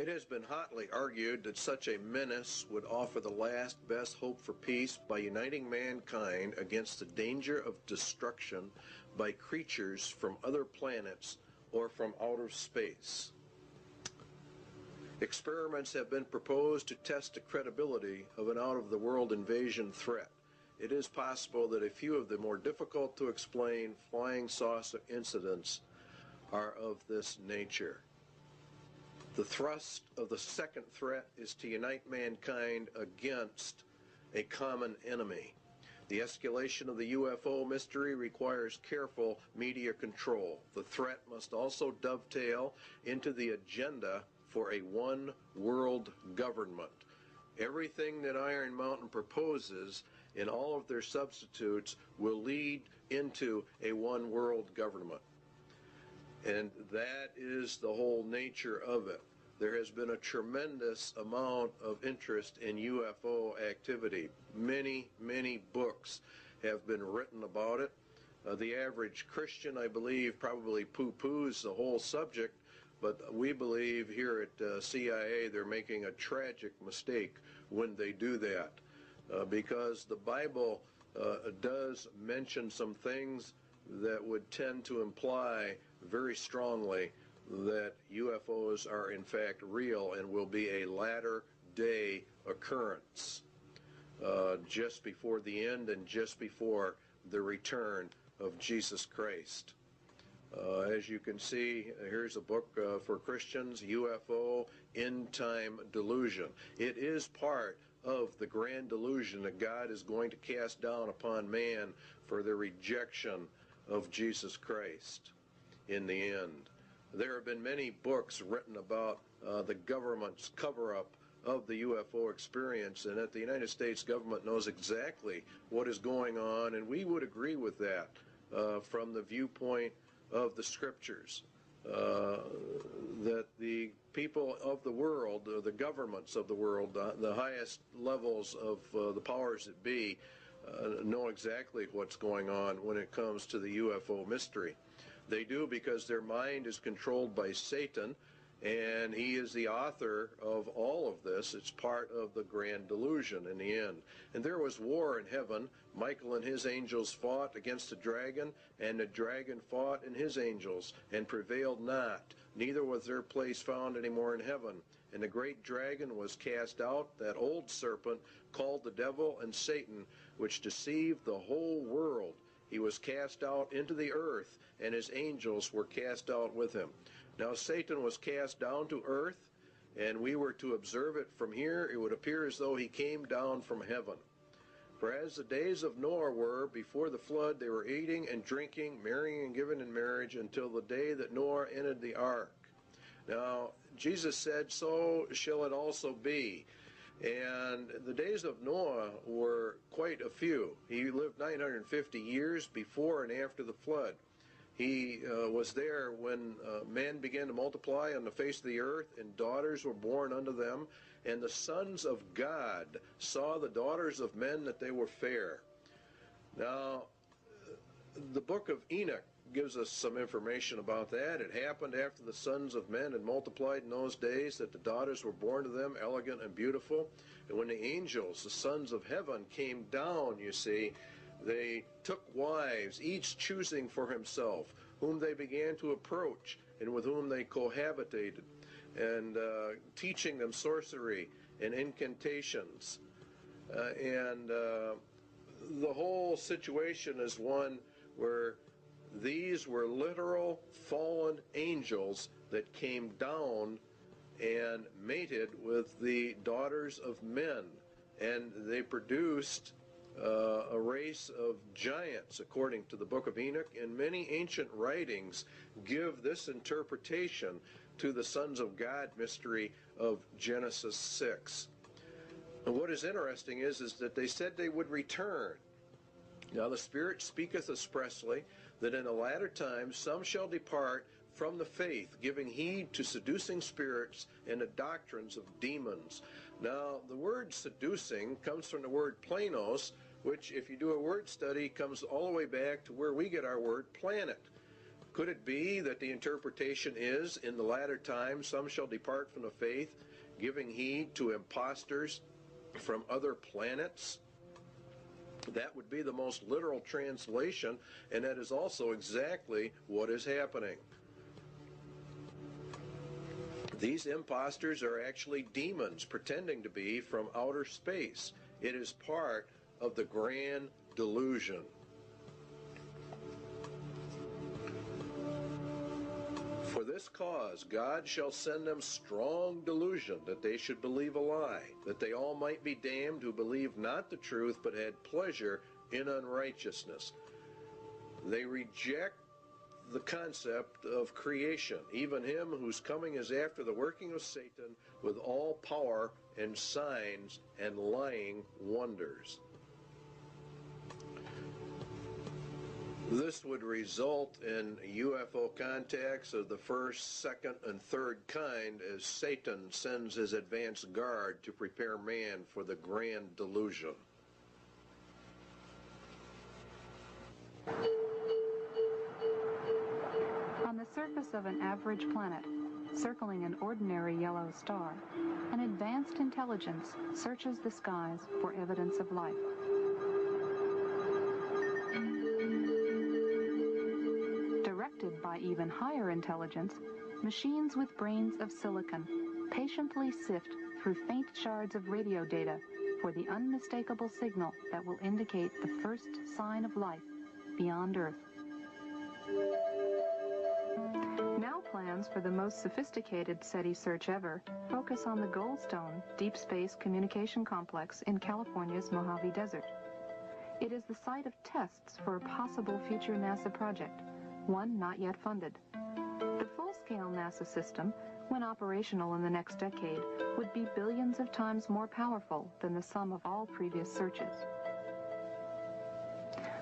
It has been hotly argued that such a menace would offer the last best hope for peace by uniting mankind against the danger of destruction by creatures from other planets or from outer space. Experiments have been proposed to test the credibility of an out-of-the-world invasion threat. It is possible that a few of the more difficult to explain flying saucer incidents are of this nature. The thrust of the second threat is to unite mankind against a common enemy. The escalation of the UFO mystery requires careful media control. The threat must also dovetail into the agenda for a one-world government. Everything that Iron Mountain proposes in all of their substitutes will lead into a one-world government. And that is the whole nature of it. There has been a tremendous amount of interest in UFO activity. Many, many books have been written about it. The average Christian, I believe, probably poo-poos the whole subject, but we believe here at CIA they're making a tragic mistake when they do that, because the Bible does mention some things that would tend to imply very strongly that UFOs are in fact real and will be a latter-day occurrence, just before the end and just before the return of Jesus Christ. As you can see, here's a book for Christians, UFO End Time Delusion. It is part of the grand delusion that God is going to cast down upon man for the rejection of Jesus Christ in the end. There have been many books written about the government's cover-up of the UFO experience, and that the United States government knows exactly what is going on, and we would agree with that from the viewpoint of the scriptures, that the people of the world, the governments of the world, the highest levels of the powers that be, know exactly what's going on when it comes to the UFO mystery. They do because their mind is controlled by Satan, and he is the author of all of this. It's part of the grand delusion in the end. And there was war in heaven. Michael and his angels fought against the dragon, and the dragon fought and his angels, and prevailed not. Neither was their place found any more in heaven. And the great dragon was cast out, that old serpent called the devil and Satan, which deceived the whole world. He was cast out into the earth, and his angels were cast out with him. Now Satan was cast down to earth, and we were to observe it from here. It would appear as though he came down from heaven. For as the days of Noah were before the flood, they were eating and drinking, marrying and giving in marriage, until the day that Noah entered the ark. Now Jesus said, so shall it also be. And the days of Noah were quite a few. He lived 950 years before and after the flood. He was there when man began to multiply on the face of the earth, and daughters were born unto them. And the sons of God saw the daughters of men that they were fair. Now, the book of Enoch gives us some information about that. It happened after the sons of men had multiplied in those days, that the daughters were born to them, elegant and beautiful. And when the angels, the sons of heaven, came down, you see, they took wives, each choosing for himself, whom they began to approach, and with whom they cohabitated, and teaching them sorcery and incantations. And the whole situation is one where these were literal fallen angels that came down and mated with the daughters of men, and they produced a race of giants, according to the book of Enoch. And many ancient writings give this interpretation to the sons of God mystery of Genesis 6. And what is interesting is that they said they would return. Now the Spirit speaketh expressly that in the latter times some shall depart from the faith, giving heed to seducing spirits and the doctrines of demons. Now the word seducing comes from the word planos, which, if you do a word study, comes all the way back to where we get our word planet. Could it be that the interpretation is, in the latter times, some shall depart from the faith, giving heed to impostors from other planets? That would be the most literal translation, and that is also exactly what is happening. These impostors are actually demons pretending to be from outer space. It is part of the grand delusion. For this cause God shall send them strong delusion, that they should believe a lie, that they all might be damned who believed not the truth, but had pleasure in unrighteousness. They reject the concept of creation, even him whose coming is after the working of Satan with all power and signs and lying wonders. This would result in UFO contacts of the first, second, and third kind as Satan sends his advance guard to prepare man for the grand delusion. On the surface of an average planet, circling an ordinary yellow star, an advanced intelligence searches the skies for evidence of life. Directed by even higher intelligence, machines with brains of silicon patiently sift through faint shards of radio data for the unmistakable signal that will indicate the first sign of life beyond Earth. Now plans for the most sophisticated SETI search ever focus on the Goldstone Deep Space Communication Complex in California's Mojave Desert. It is the site of tests for a possible future NASA project, one not yet funded. The full-scale NASA system, when operational in the next decade, would be billions of times more powerful than the sum of all previous searches.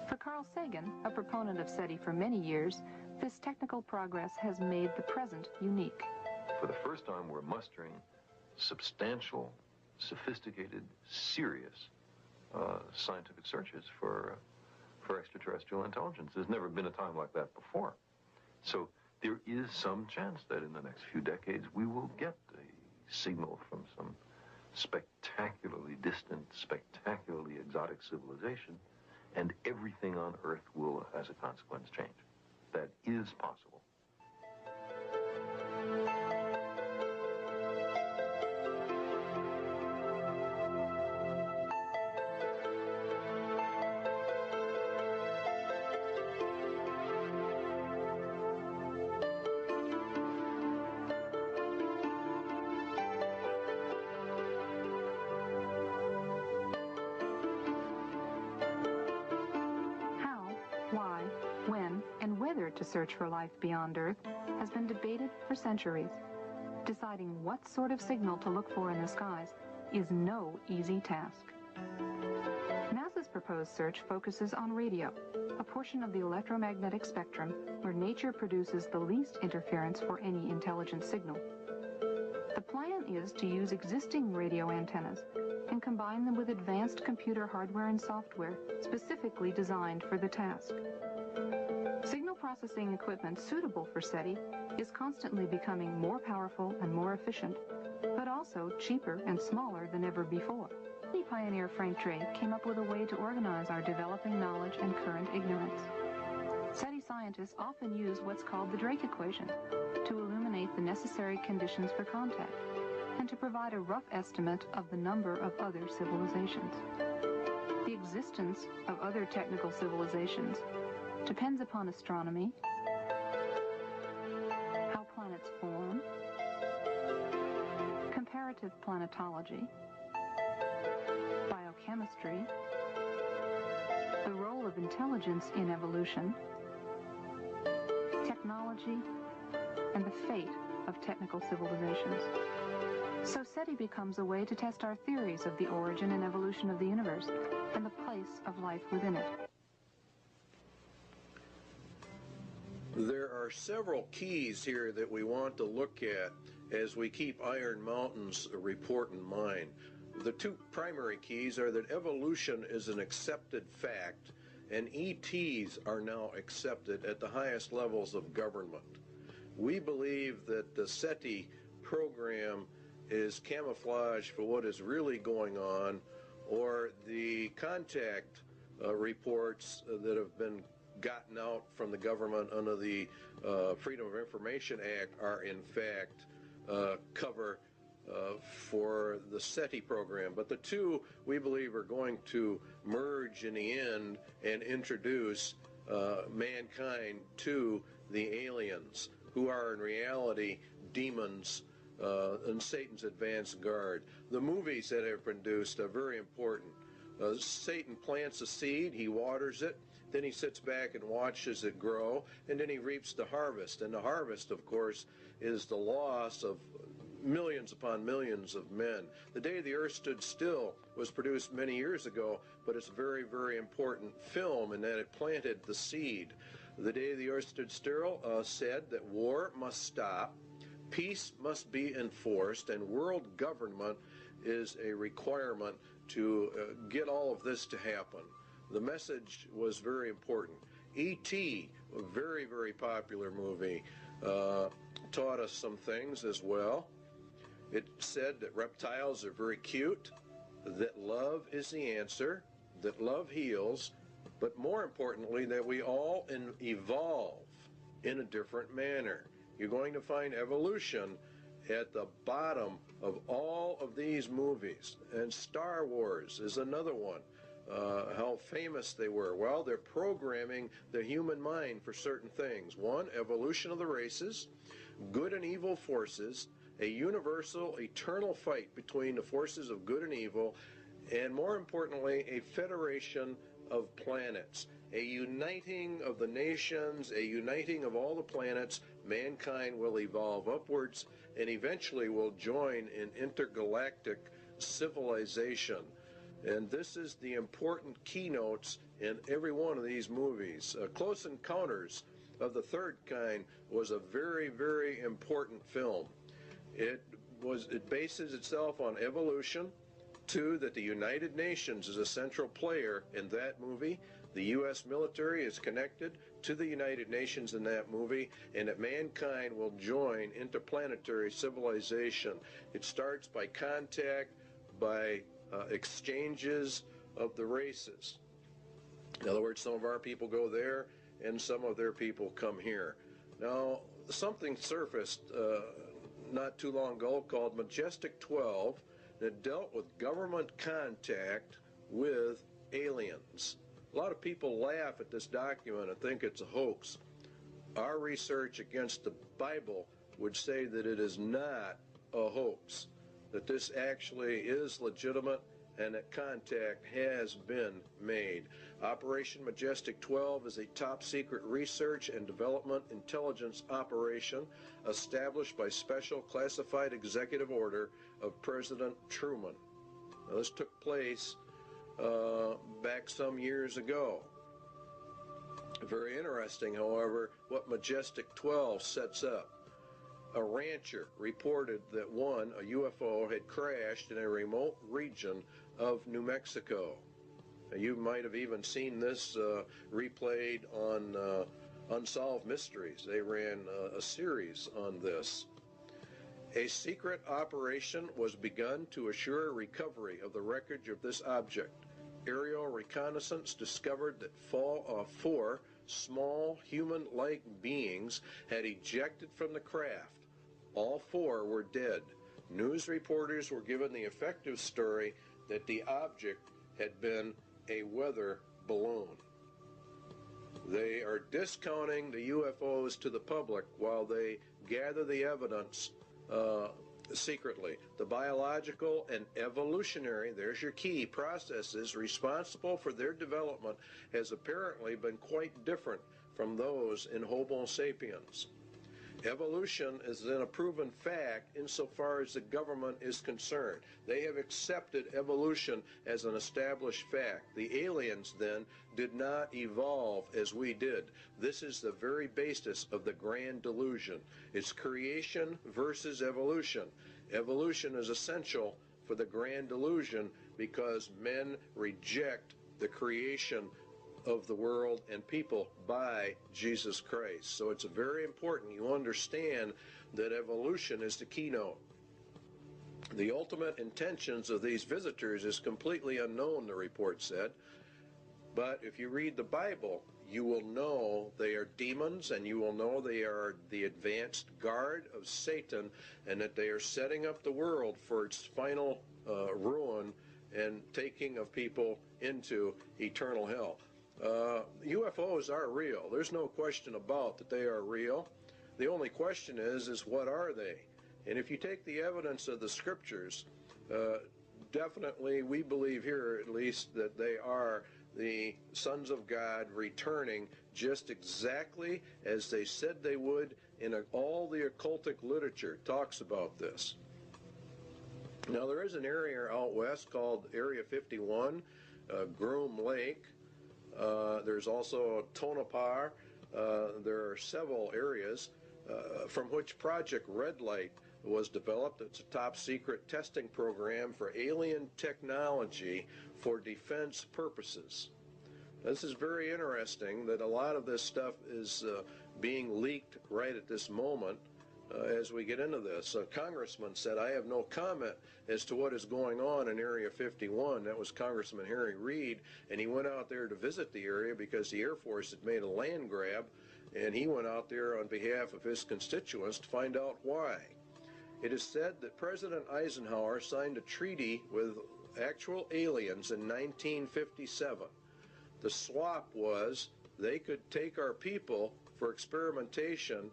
For Carl Sagan, a proponent of SETI for many years, this technical progress has made the present unique. For the first time, we're mustering substantial, sophisticated, serious scientific searches for extraterrestrial intelligence. There's never been a time like that before. So there is some chance that in the next few decades we will get a signal from some spectacularly distant, spectacularly exotic civilization, and everything on Earth will, as a consequence, change. That is possible. To search for life beyond Earth has been debated for centuries. Deciding what sort of signal to look for in the skies is no easy task. NASA's proposed search focuses on radio, a portion of the electromagnetic spectrum where nature produces the least interference for any intelligent signal. The plan is to use existing radio antennas and combine them with advanced computer hardware and software specifically designed for the task. Signal processing equipment suitable for SETI is constantly becoming more powerful and more efficient, but also cheaper and smaller than ever before. SETI pioneer Frank Drake came up with a way to organize our developing knowledge and current ignorance. SETI scientists often use what's called the Drake equation to illuminate the necessary conditions for contact and to provide a rough estimate of the number of other civilizations. The existence of other technical civilizations depends upon astronomy, how planets form, comparative planetology, biochemistry, the role of intelligence in evolution, technology, and the fate of technical civilizations. So SETI becomes a way to test our theories of the origin and evolution of the universe and the place of life within it. There are several keys here that we want to look at as we keep Iron Mountain's report in mind. The two primary keys are that evolution is an accepted fact and ETs are now accepted at the highest levels of government. We believe that the SETI program is camouflage for what is really going on, or the contact reports that have been gotten out from the government under the Freedom of Information Act are in fact cover for the SETI program. But the two, we believe, are going to merge in the end and introduce mankind to the aliens, who are in reality demons and Satan's advanced guard. The movies that have been produced are very important. Satan plants a seed, he waters it, then he sits back and watches it grow, and then he reaps the harvest. And the harvest, of course, is the loss of millions upon millions of men. The Day the Earth Stood Still was produced many years ago, but it's a very, very important film in that it planted the seed. The Day the Earth Stood Still said that war must stop, peace must be enforced, and world government is a requirement to get all of this to happen. The message was very important. E.T., a very, very popular movie, taught us some things as well. It said that reptiles are very cute, that love is the answer, that love heals, but more importantly, that we all evolve in a different manner. You're going to find evolution at the bottom of all of these movies. And Star Wars is another one. How famous they were. Well, they're programming the human mind for certain things. One, evolution of the races, good and evil forces, a universal, eternal fight between the forces of good and evil, and more importantly, a federation of planets, a uniting of the nations, a uniting of all the planets. Mankind will evolve upwards and eventually will join in intergalactic civilization. And this is the important keynotes in every one of these movies. Close Encounters of the Third Kind was a very, very important film. It bases itself on evolution. Two, that the United Nations is a central player in that movie. The U.S. military is connected to the United Nations in that movie, and that mankind will join interplanetary civilization. It starts by contact, by exchanges of the races. In other words, some of our people go there, and some of their people come here. Now, something surfaced not too long ago called Majestic 12 that dealt with government contact with aliens. A lot of people laugh at this document and think it's a hoax. Our research against the Bible would say that it is not a hoax, that this actually is legitimate and that contact has been made. Operation Majestic 12 is a top-secret research and development intelligence operation established by special classified executive order of President Truman. Now, this took place back some years ago. Very interesting, however, what Majestic 12 sets up. A rancher reported that a UFO had crashed in a remote region of New Mexico. You might have even seen this replayed on Unsolved Mysteries. They ran a series on this. A secret operation was begun to assure recovery of the wreckage of this object. Aerial reconnaissance discovered that 4 small human-like beings had ejected from the craft. All 4 were dead. News reporters were given the effective story that the object had been a weather balloon. They are discounting the UFOs to the public while they gather the evidence secretly. The biological and evolutionary, there's your key, processes responsible for their development has apparently been quite different from those in Homo sapiens. Evolution is then a proven fact insofar as the government is concerned. They have accepted evolution as an established fact. The aliens then did not evolve as we did. This is the very basis of the grand delusion. It's creation versus evolution. Evolution is essential for the grand delusion because men reject the creation of the world and people by Jesus Christ. So it's very important you understand that evolution is the keynote. The ultimate intentions of these visitors is completely unknown, the report said. But if you read the Bible, you will know they are demons, and you will know they are the advanced guard of Satan, and that they are setting up the world for its final ruin and taking of people into eternal hell. UFOs are real. There's no question about that they are real. The only question is what are they? And if you take the evidence of the scriptures, definitely we believe here at least that they are the sons of God returning just exactly as they said they would, and all the occultic literature talks about this. Now there is an area out west called Area 51, Groom Lake. There's also Tonopah. There are several areas from which Project Red Light was developed. It's a top secret testing program for alien technology for defense purposes. This is very interesting that a lot of this stuff is being leaked right at this moment as we get into this. A congressman said, I have no comment as to what is going on in Area 51. That was Congressman Harry Reid, and he went out there to visit the area because the Air Force had made a land grab, and he went out there on behalf of his constituents to find out why. It is said that President Eisenhower signed a treaty with actual aliens in 1957. The swap was they could take our people for experimentation,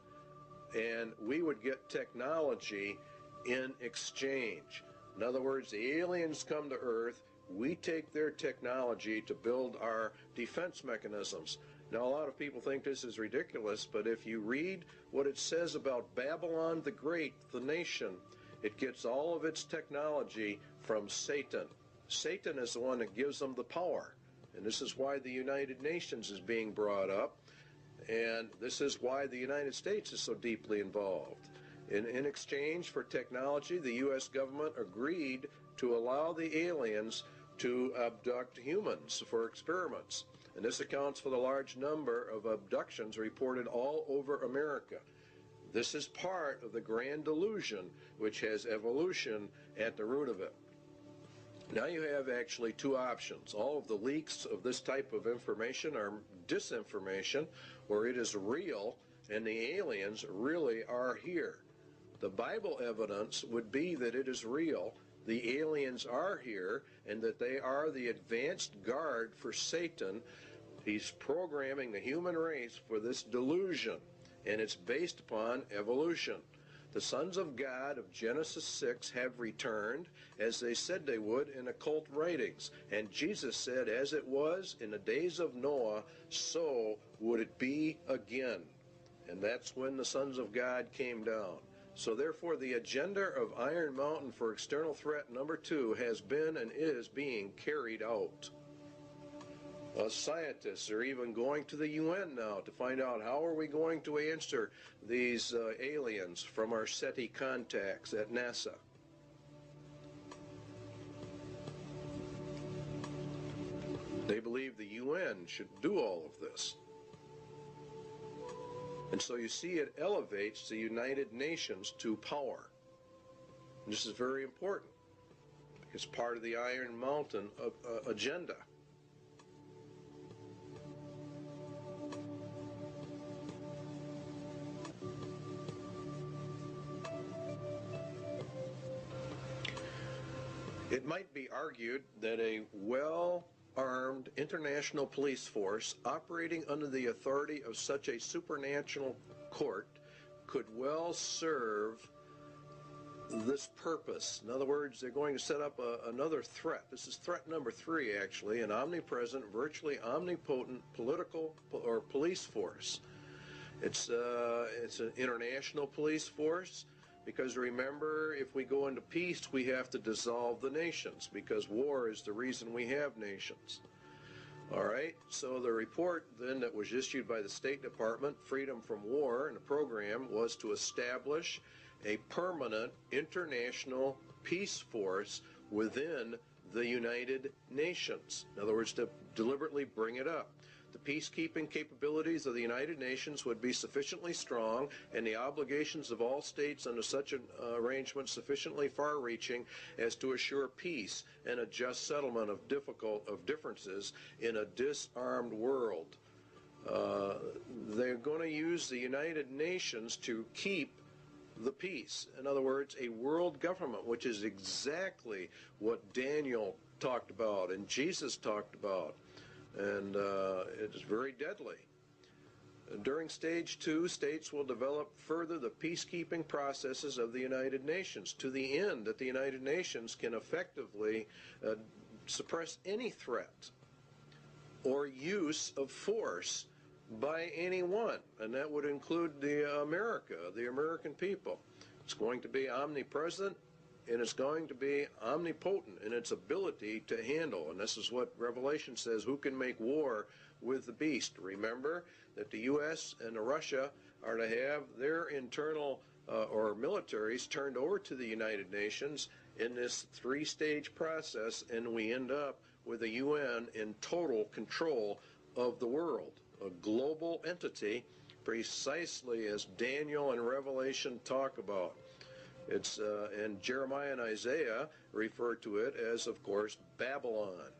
and we would get technology in exchange. In other words, the aliens come to Earth, we take their technology to build our defense mechanisms. Now, a lot of people think this is ridiculous, but if you read what it says about Babylon the Great, the nation, it gets all of its technology from Satan. Satan is the one that gives them the power. And this is why the United Nations is being brought up. And this is why the United States is so deeply involved. In exchange for technology, the U.S. government agreed to allow the aliens to abduct humans for experiments. And this accounts for the large number of abductions reported all over America. This is part of the grand delusion, which has evolution at the root of it. Now you have actually two options. All of the leaks of this type of information are disinformation, where it is real and the aliens really are here. The Bible evidence would be that it is real, the aliens are here, and that they are the advanced guard for Satan. He's programming the human race for this delusion, and it's based upon evolution. The sons of God of Genesis 6 have returned, as they said they would in occult writings. And Jesus said, as it was in the days of Noah, so would it be again. And that's when the sons of God came down. So therefore, the agenda of Iron Mountain for external threat number 2 has been and is being carried out. Scientists are even going to the UN now to find out how are we going to answer these aliens from our SETI contacts at NASA. They believe the UN should do all of this. And so you see it elevates the United Nations to power. And this is very important. It's part of the Iron Mountain agenda. It might be argued that a well-armed international police force operating under the authority of such a supernatural court could well serve this purpose. In other words, they're going to set up another threat. This is threat number 3, actually, an omnipresent, virtually omnipotent political or police force. It's an international police force. Because remember, if we go into peace, we have to dissolve the nations, because war is the reason we have nations. All right, so the report then that was issued by the State Department, Freedom from War, and the program was to establish a permanent international peace force within the United Nations. In other words, to deliberately bring it up. the peacekeeping capabilities of the United Nations would be sufficiently strong and the obligations of all states under such an arrangement sufficiently far-reaching as to assure peace and a just settlement of differences in a disarmed world. They're going to use the United Nations to keep the peace. In other words, a world government, which is exactly what Daniel talked about and Jesus talked about, and it is very deadly. During stage 2, states will develop further the peacekeeping processes of the United Nations to the end that the United Nations can effectively suppress any threat or use of force by anyone, and that would include the American people. It's going to be omnipresent, and it's going to be omnipotent in its ability to handle, and this is what Revelation says, who can make war with the beast. Remember that the U.S. and Russia are to have their internal or militaries turned over to the United Nations in this 3-stage process, and we end up with the UN in total control of the world, a global entity, precisely as Daniel and Revelation talk about. It's and Jeremiah and Isaiah refer to it as, of course, Babylon.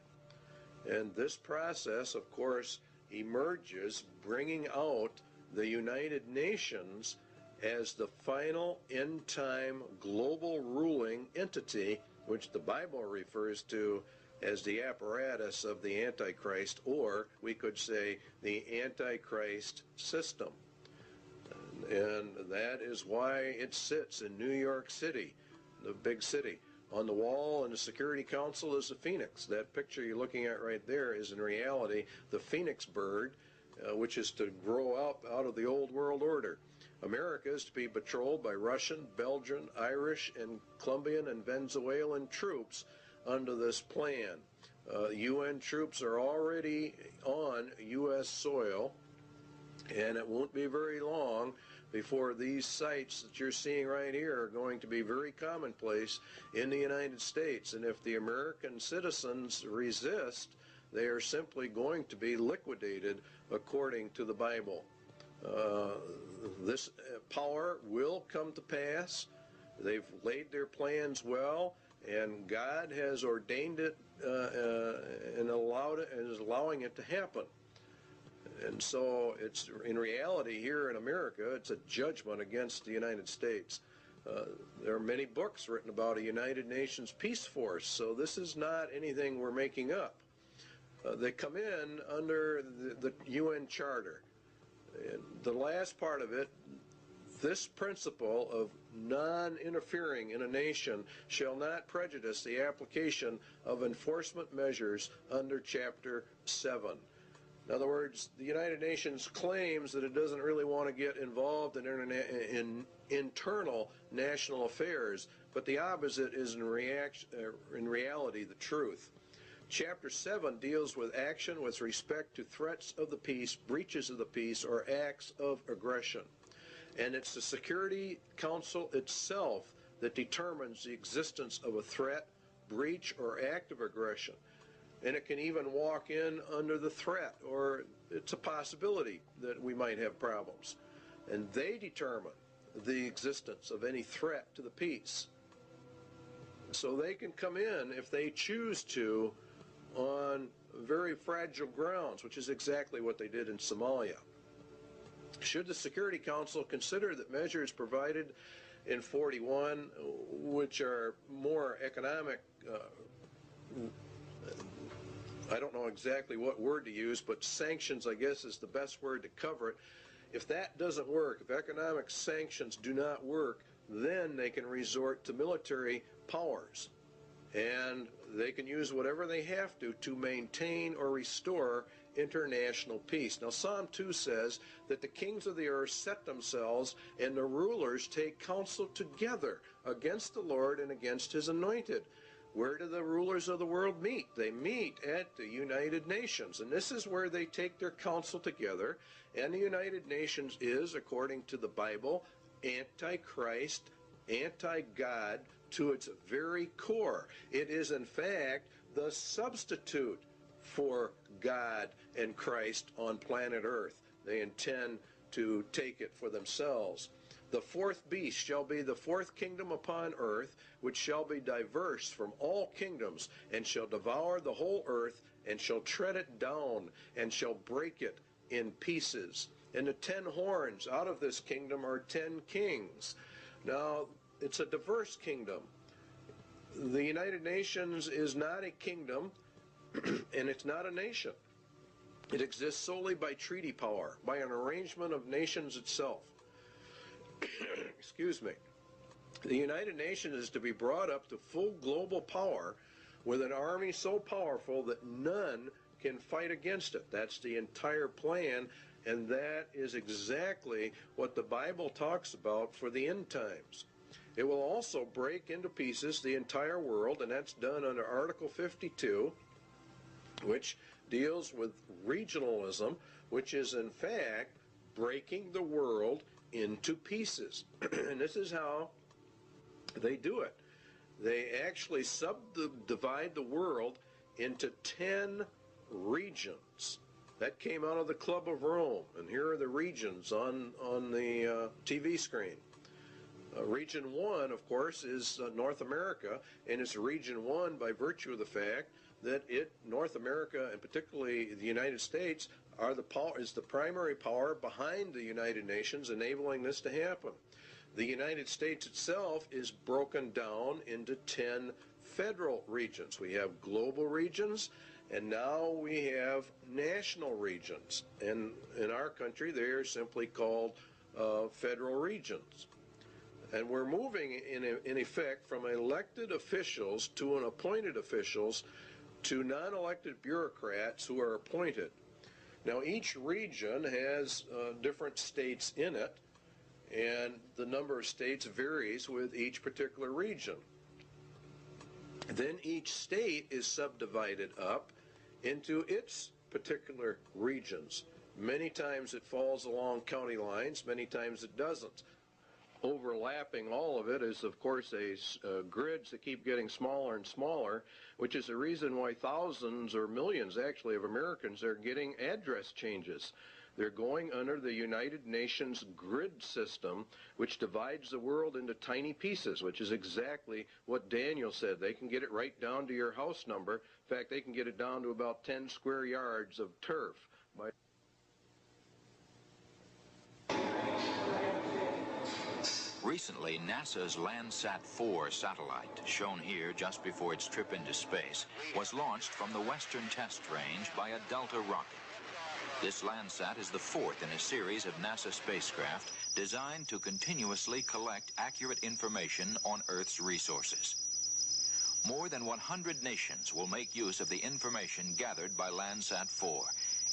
And this process, of course, emerges, bringing out the United Nations as the final end-time global ruling entity, which the Bible refers to as the apparatus of the Antichrist, or we could say the Antichrist system. And that is why it sits in New York City, the big city. On the wall in the Security Council is a phoenix. That picture you're looking at right there is in reality the phoenix bird, which is to grow up out of the old world order. America is to be patrolled by Russian, Belgian, Irish, and Colombian and Venezuelan troops under this plan. UN troops are already on U.S. soil, and it won't be very long before these sites that you're seeing right here are going to be very commonplace in the United States. And if the American citizens resist, they are simply going to be liquidated according to the Bible. This power will come to pass. They've laid their plans well, and God has ordained it and allowed it, and is allowing it to happen. And so it's, in reality, here in America, it's a judgment against the United States. There are many books written about a United Nations peace force, so this is not anything we're making up. They come in under the UN Charter. And the last part of it, this principle of non-interfering in a nation shall not prejudice the application of enforcement measures under Chapter 7. In other words, the United Nations claims that it doesn't really want to get involved in internal national affairs, but the opposite is in reality the truth. Chapter 7 deals with action with respect to threats of the peace, breaches of the peace, or acts of aggression. And it's the Security Council itself that determines the existence of a threat, breach, or act of aggression. And it can even walk in under the threat, or it's a possibility that we might have problems. And they determine the existence of any threat to the peace. So they can come in, if they choose to, on very fragile grounds, which is exactly what they did in Somalia. Should the Security Council consider that measures provided in 41, which are more economic, I don't know exactly what word to use, but sanctions, I guess, is the best word to cover it. If that doesn't work, if economic sanctions do not work, then they can resort to military powers. And they can use whatever they have to maintain or restore international peace. Now, Psalm 2 says that the kings of the earth set themselves, and the rulers take counsel together against the Lord and against his anointed. Where do the rulers of the world meet? They meet at the United Nations, and this is where they take their counsel together. And the United Nations is, according to the Bible, anti-Christ, anti-God to its very core. It is, in fact, the substitute for God and Christ on planet Earth. They intend to take it for themselves. The fourth beast shall be the fourth kingdom upon earth, which shall be diverse from all kingdoms, and shall devour the whole earth, and shall tread it down, and shall break it in pieces. And the 10 horns out of this kingdom are 10 kings. Now, it's a diverse kingdom. The United Nations is not a kingdom, and it's not a nation. It exists solely by treaty power, by an arrangement of nations itself. Excuse me. The United Nations is to be brought up to full global power with an army so powerful that none can fight against it. That's the entire plan, and that is exactly what the Bible talks about for the end times. It will also break into pieces the entire world, and that's done under Article 52, which deals with regionalism, which is in fact breaking the world into pieces. And this is how they do it. They actually subdivide the world into 10 regions. That came out of the Club of Rome, and here are the regions on the TV screen. Region 1, of course, is North America, and it's Region 1 by virtue of the fact that North America, and particularly the United States, is the primary power behind the United Nations, enabling this to happen. The United States itself is broken down into 10 federal regions. We have global regions, and now we have national regions. And in our country, they are simply called federal regions. And we're moving, in effect, from elected officials to an appointed officials to non-elected bureaucrats who are appointed. Now, each region has different states in it, and the number of states varies with each particular region. Then each state is subdivided up into its particular regions. Many times it falls along county lines, many times it doesn't. Overlapping all of it is, of course, grids that keep getting smaller and smaller, which is the reason why thousands or millions, actually, of Americans are getting address changes. They're going under the United Nations grid system, which divides the world into tiny pieces, which is exactly what Daniel said. They can get it right down to your house number. In fact, they can get it down to about 10 square yards of turf. Recently, NASA's Landsat 4 satellite, shown here just before its trip into space, was launched from the Western Test Range by a Delta rocket. This Landsat is the fourth in a series of NASA spacecraft designed to continuously collect accurate information on Earth's resources. More than 100 nations will make use of the information gathered by Landsat 4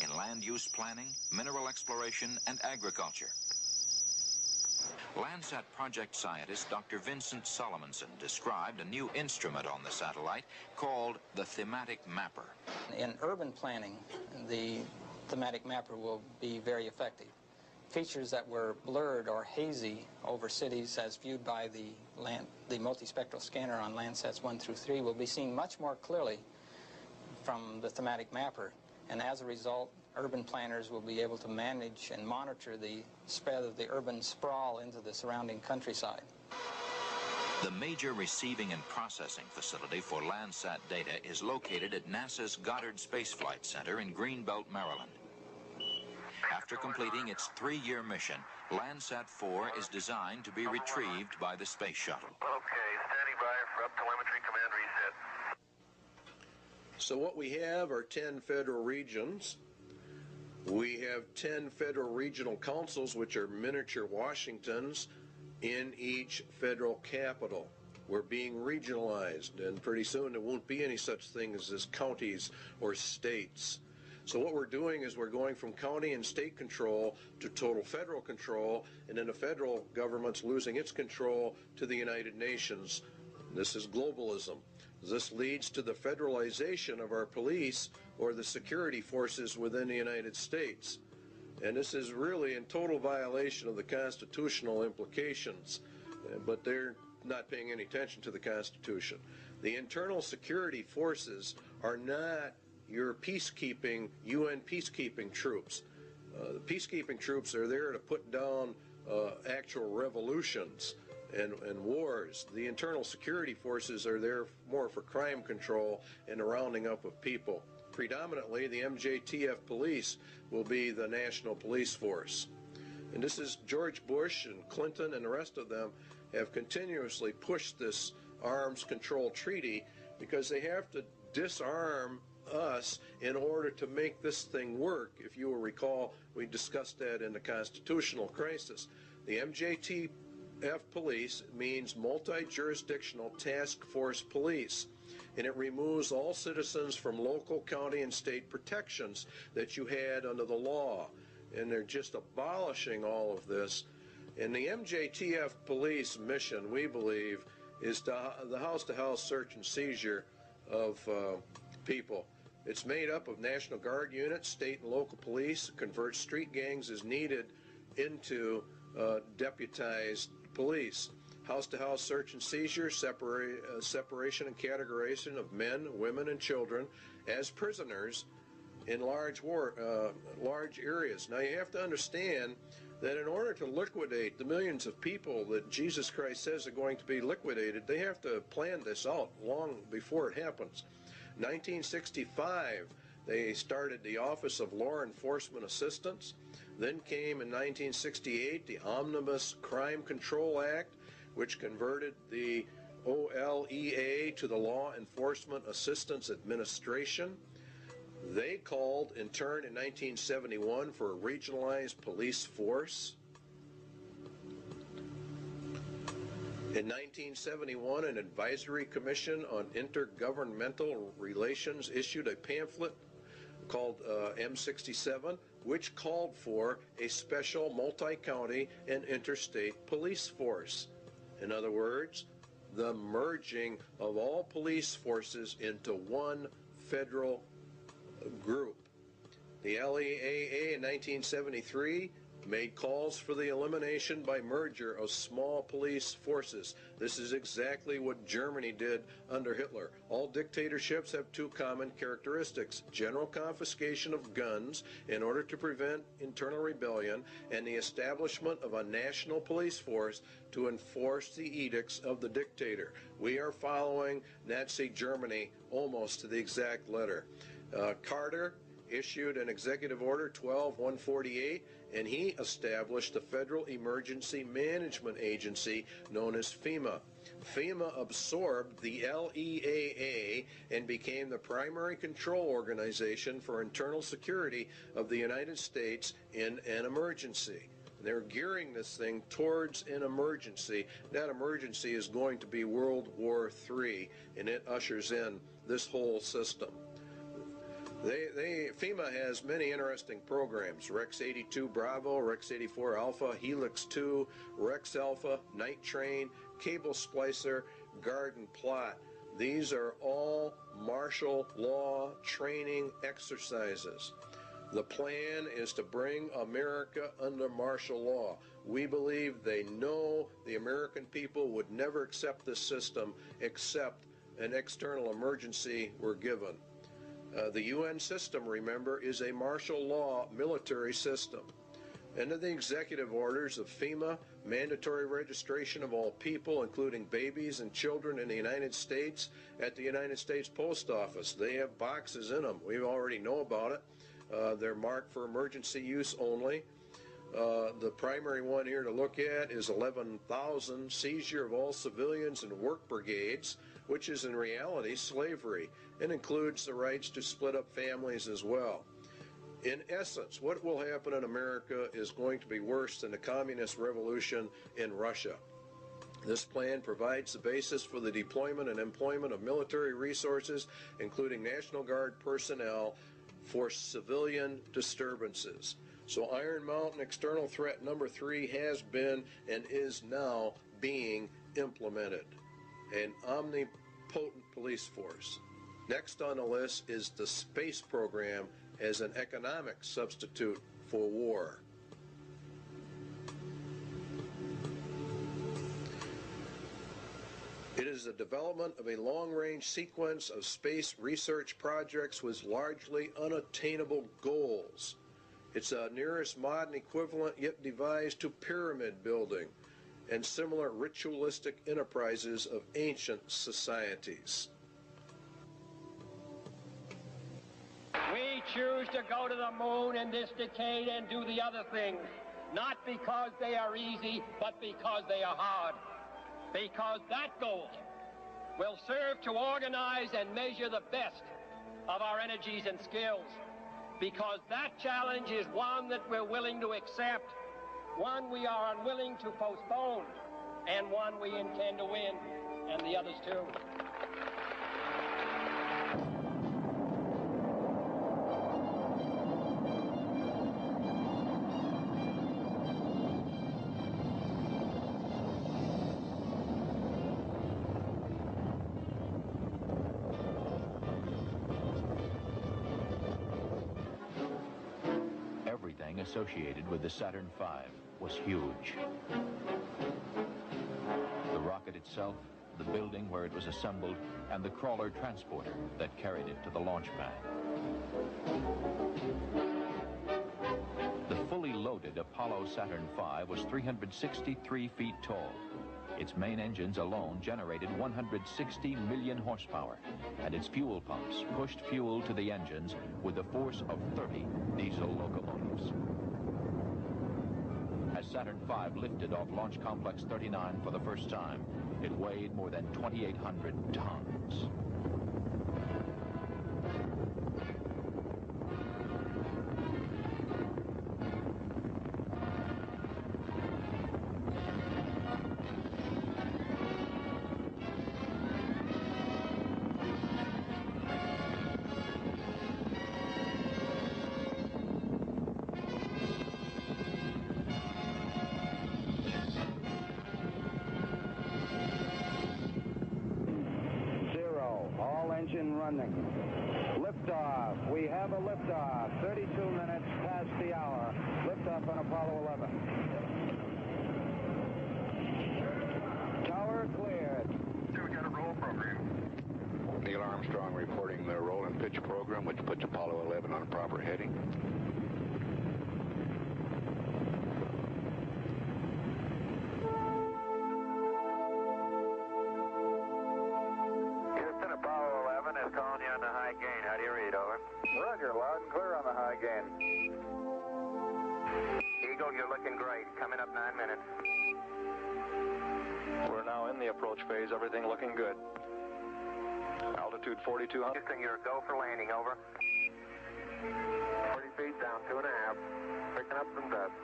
in land use planning, mineral exploration, and agriculture. Landsat project scientist Dr. Vincent Solomonson described a new instrument on the satellite called the Thematic Mapper. In urban planning, the Thematic Mapper will be very effective. Features that were blurred or hazy over cities as viewed by the multispectral scanner on Landsats 1 through 3 will be seen much more clearly from the Thematic Mapper, and as a result, urban planners will be able to manage and monitor the spread of the urban sprawl into the surrounding countryside. The major receiving and processing facility for Landsat data is located at NASA's Goddard Space Flight Center in Greenbelt, Maryland. After completing its 3-year mission, Landsat 4 is designed to be retrieved by the space shuttle. Okay, standing by for up-telemetry command reset. So what we have are 10 federal regions. We have 10 federal regional councils, which are miniature Washingtons, in each federal capital. We're being regionalized, and pretty soon there won't be any such things as counties or states. So what we're doing is we're going from county and state control to total federal control, and then the federal government's losing its control to the United Nations. This is globalism. This leads to the federalization of our police or the security forces within the United States. And this is really in total violation of the constitutional implications, but they're not paying any attention to the Constitution. The internal security forces are not your peacekeeping, UN peacekeeping troops. The peacekeeping troops are there to put down actual revolutions and wars. The internal security forces are there more for crime control and the rounding up of people. Predominantly, the MJTF police will be the national police force. And this is George Bush and Clinton and the rest of them have continuously pushed this arms control treaty because they have to disarm us in order to make this thing work. If you will recall, we discussed that in the constitutional crisis. The MJTF police means multi-jurisdictional task force police, and it removes all citizens from local, county, and state protections that you had under the law. And they're just abolishing all of this. And the MJTF police mission, we believe, is the house-to-house search and seizure of people. It's made up of National Guard units, state and local police, converts street gangs as needed into deputized police. House-to-house search and seizure, separation and categorization of men, women, and children as prisoners in large areas. Now you have to understand that in order to liquidate the millions of people that Jesus Christ says are going to be liquidated, they have to plan this out long before it happens. 1965, they started the Office of Law Enforcement Assistance. Then came in 1968 the Omnibus Crime Control Act, which converted the OLEA to the Law Enforcement Assistance Administration. They called, in turn, in 1971 for a regionalized police force. In 1971, an advisory commission on intergovernmental relations issued a pamphlet called M67, which called for a special multi-county and interstate police force. In other words, the merging of all police forces into one federal group. The LEAA in 1973 made calls for the elimination by merger of small police forces. This is exactly what Germany did under Hitler. All dictatorships have two common characteristics: general confiscation of guns in order to prevent internal rebellion, and the establishment of a national police force to enforce the edicts of the dictator. We are following Nazi Germany almost to the exact letter. Carter issued an executive order 12-148, and he established the Federal Emergency Management Agency known as FEMA. FEMA absorbed the LEAA and became the primary control organization for internal security of the United States in an emergency. They're gearing this thing towards an emergency. That emergency is going to be World War III, and it ushers in this whole system. FEMA has many interesting programs: Rex 82 Bravo, Rex 84 Alpha, Helix 2, Rex Alpha, Night Train, Cable Splicer, Garden Plot. These are all martial law training exercises. The plan is to bring America under martial law. We believe they know the American people would never accept this system except an external emergency were given. The UN system, remember, is a martial law military system. Under the executive orders of FEMA, mandatory registration of all people, including babies and children in the United States, at the United States Post Office. They have boxes in them. We already know about it. They're marked for emergency use only. The primary one here to look at is 11,000, seizure of all civilians and work brigades, which is in reality slavery, and includes the rights to split up families as well. In essence, what will happen in America is going to be worse than the communist revolution in Russia. This plan provides the basis for the deployment and employment of military resources, including National Guard personnel, for civilian disturbances. So Iron Mountain external threat number 3 has been and is now being implemented. An omnipotent police force. Next on the list is the space program as an economic substitute for war. It is the development of a long-range sequence of space research projects with largely unattainable goals. It's a nearest modern equivalent yet devised to pyramid building and similar ritualistic enterprises of ancient societies. We choose to go to the moon in this decade and do the other things, not because they are easy, but because they are hard. Because that goal will serve to organize and measure the best of our energies and skills. Because that challenge is one that we're willing to accept, one we are unwilling to postpone, and one we intend to win, and the others too. Everything associated with the Saturn V was huge. The rocket itself, the building where it was assembled, and the crawler transporter that carried it to the launch pad. The fully loaded Apollo Saturn V was 363 feet tall. Its main engines alone generated 160 million horsepower, and its fuel pumps pushed fuel to the engines with the force of 30 diesel locomotives. As Saturn V lifted off Launch Complex 39 for the first time, it weighed more than 2,800 tons. Engine running. Liftoff. We have a liftoff. 32 minutes past the hour. Liftoff on Apollo 11. Tower cleared. We got a roll program. Neil Armstrong reporting the roll and pitch program, which puts Apollo 11 on a proper heading. Calling you on the high gain. How do you read, over? Roger, loud and clear on the high gain. Eagle, you're looking great. Coming up 9 minutes. We're now in the approach phase. Everything looking good. Altitude 4,200. Houston, you're a go for landing, over. 40 feet down, 2.5. Picking up some dust.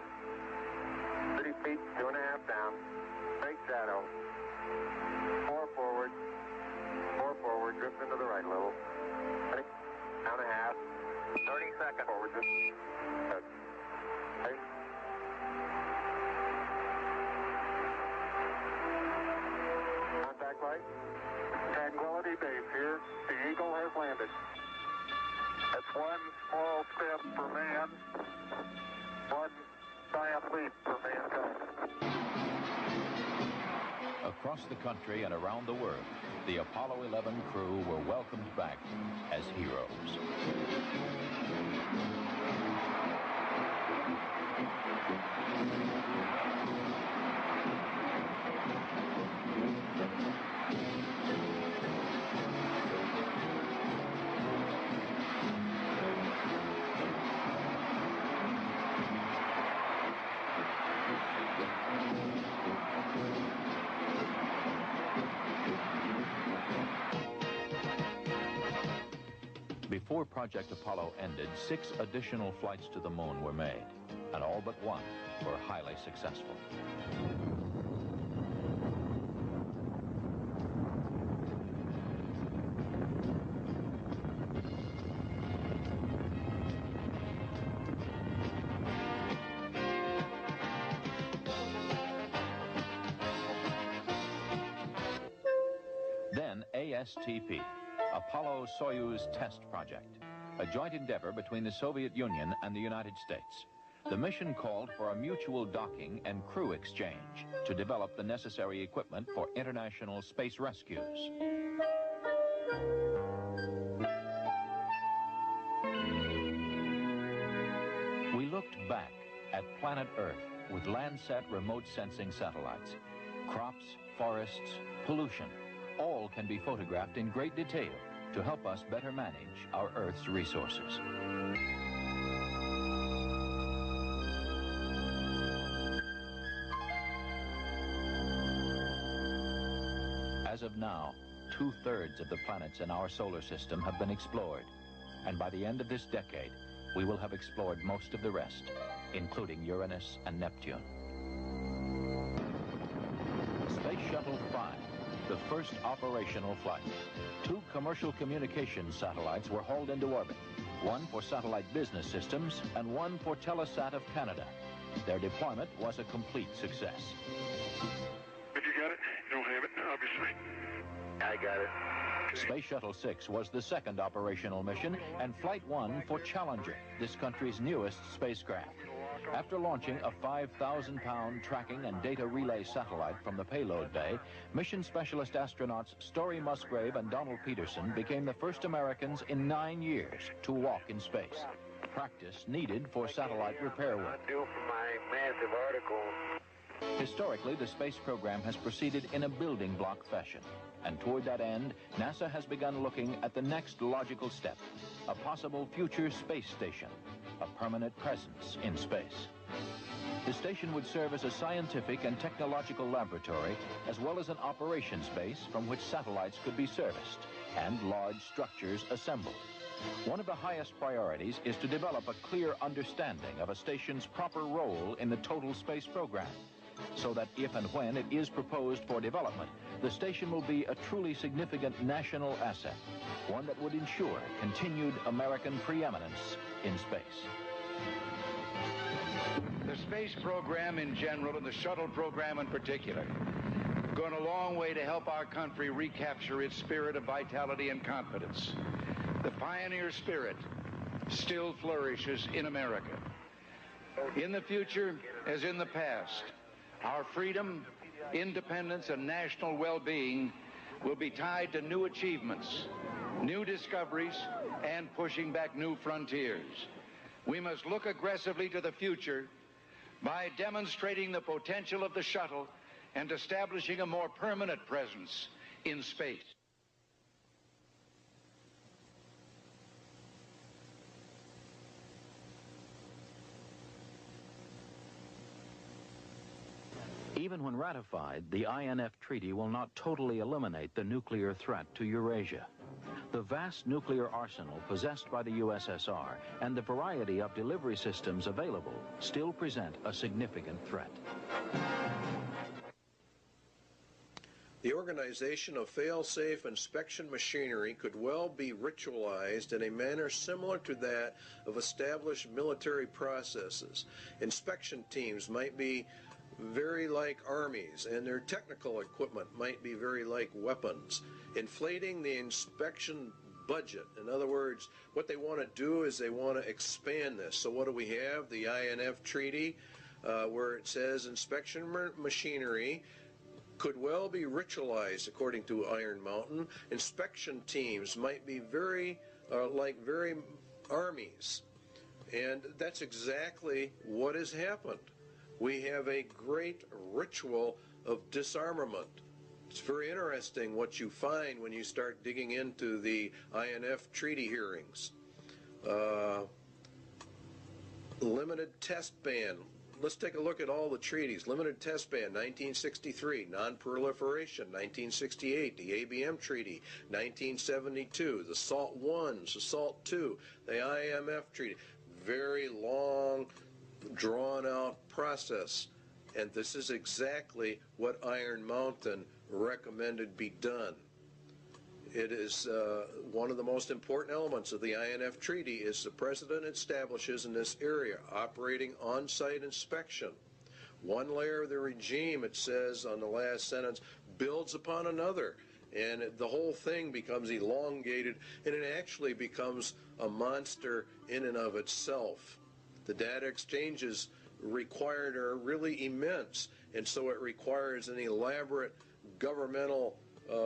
30 feet, 2.5 down. Straight shadow. 4 forward. 4 forward, drift into the right a little. 20, down a half. 30 seconds. Forward, just. Hey. Contact light. Tranquility Base here. The Eagle has landed. That's one small step for man. One giant leap for mankind. Across the country and around the world, the Apollo 11 crew were welcomed back as heroes. Before Project Apollo ended, 6 additional flights to the moon were made, and all but one were highly successful. Then ASTP, Apollo-Soyuz Test Project, a joint endeavor between the Soviet Union and the United States. the mission called for a mutual docking and crew exchange to develop the necessary equipment for international space rescues. We looked back at planet Earth with Landsat remote sensing satellites. Crops, forests, pollution, all can be photographed in great detail to help us better manage our Earth's resources. As of now, 2/3 of the planets in our solar system have been explored, and by the end of this decade, we will have explored most of the rest, including Uranus and Neptune. Space Shuttle 5, the first operational flight. 2 commercial communications satellites were hauled into orbit, one for satellite business systems and one for Telesat of Canada. Their deployment was a complete success. Did you get it? You don't have it, obviously. I got it. Space Shuttle 6 was the second operational mission and Flight 1 for Challenger, this country's newest spacecraft. After launching a 5,000-pound tracking and data relay satellite from the payload bay, mission specialist astronauts Story Musgrave and Donald Peterson became the first Americans in 9 years to walk in space. Practice needed for satellite repair work. Due for my massive article. Historically, the space program has proceeded in a building block fashion. And toward that end, NASA has begun looking at the next logical step, a possible future space station, a permanent presence in space. The station would serve as a scientific and technological laboratory, as well as an operations base from which satellites could be serviced and large structures assembled. One of the highest priorities is to develop a clear understanding of a station's proper role in the total space program, so that if and when it is proposed for development, the station will be a truly significant national asset, one that would ensure continued American preeminence in space. The space program in general and the shuttle program in particular have gone a long way to help our country recapture its spirit of vitality and confidence. The pioneer spirit still flourishes in America. In the future, as in the past, our freedom, independence, and national well-being will be tied to new achievements, new discoveries, and pushing back new frontiers. We must look aggressively to the future by demonstrating the potential of the shuttle and establishing a more permanent presence in space. Even when ratified, the INF Treaty will not totally eliminate the nuclear threat to Eurasia. The vast nuclear arsenal possessed by the USSR and the variety of delivery systems available still present a significant threat. The organization of fail-safe inspection machinery could well be ritualized in a manner similar to that of established military processes. Inspection teams might be very like armies, and their technical equipment might be very like weapons. Inflating the inspection budget. In other words, what they want to do is they want to expand this. So what do we have? The INF Treaty, where it says inspection machinery could well be ritualized, according to Iron Mountain. Inspection teams might be very armies. And that's exactly what has happened. We have a great ritual of disarmament. It's very interesting what you find when you start digging into the INF treaty hearings. Limited test ban. Let's take a look at all the treaties. Limited test ban, 1963. Non-proliferation, 1968. The ABM Treaty, 1972. The SALT I, the SALT II, the IMF Treaty. Very long, drawn-out process. And this is exactly what Iron Mountain recommended be done. It is one of the most important elements of the INF Treaty is the President establishes in this area operating on-site inspection. One layer of the regime, it says on the last sentence, builds upon another. And the whole thing becomes elongated, and it actually becomes a monster in and of itself. The data exchanges required are really immense, and so it requires an elaborate governmental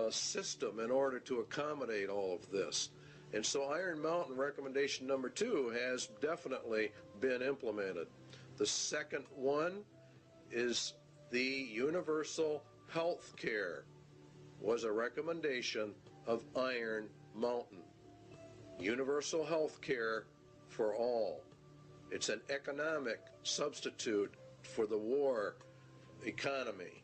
system in order to accommodate all of this. And so Iron Mountain recommendation number 2 has definitely been implemented. The second one is the universal health care was a recommendation of Iron Mountain. Universal health care for all. It's an economic substitute for the war economy.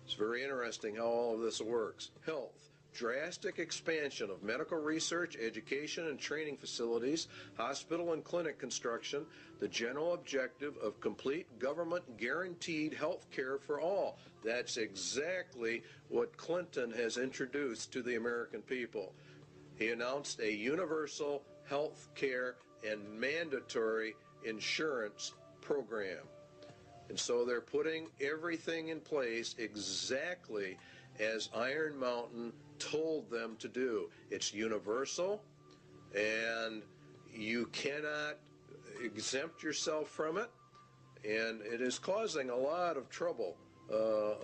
It's very interesting how all of this works. Health. Drastic expansion of medical research, education, and training facilities, hospital and clinic construction, the general objective of complete government guaranteed health care for all. That's exactly what Clinton has introduced to the American people. He announced a universal health care and mandatory insurance program. And so they're putting everything in place exactly as Iron Mountain told them to do. It's universal, and you cannot exempt yourself from it, and it is causing a lot of trouble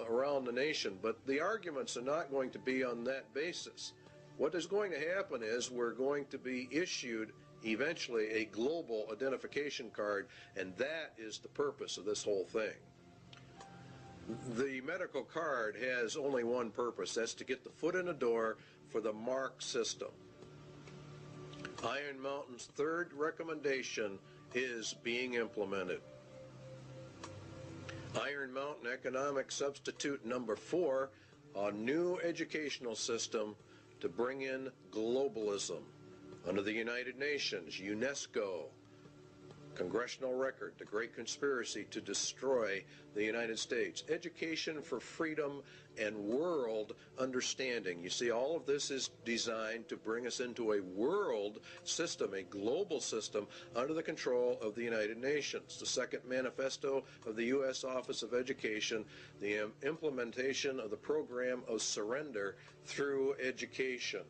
around the nation. But the arguments are not going to be on that basis. What is going to happen is we're going to be issued eventually a global identification card, and that is the purpose of this whole thing. The medical card has only one purpose. That's to get the foot in the door for the MARC system. Iron Mountain's third recommendation is being implemented. Iron Mountain economic substitute number 4, a new educational system to bring in globalism under the United Nations, UNESCO, congressional record, the great conspiracy to destroy the United States, education for freedom and world understanding. You see, all of this is designed to bring us into a world system, a global system under the control of the United Nations. The second manifesto of the U.S. Office of Education, the implementation of the program of surrender through education.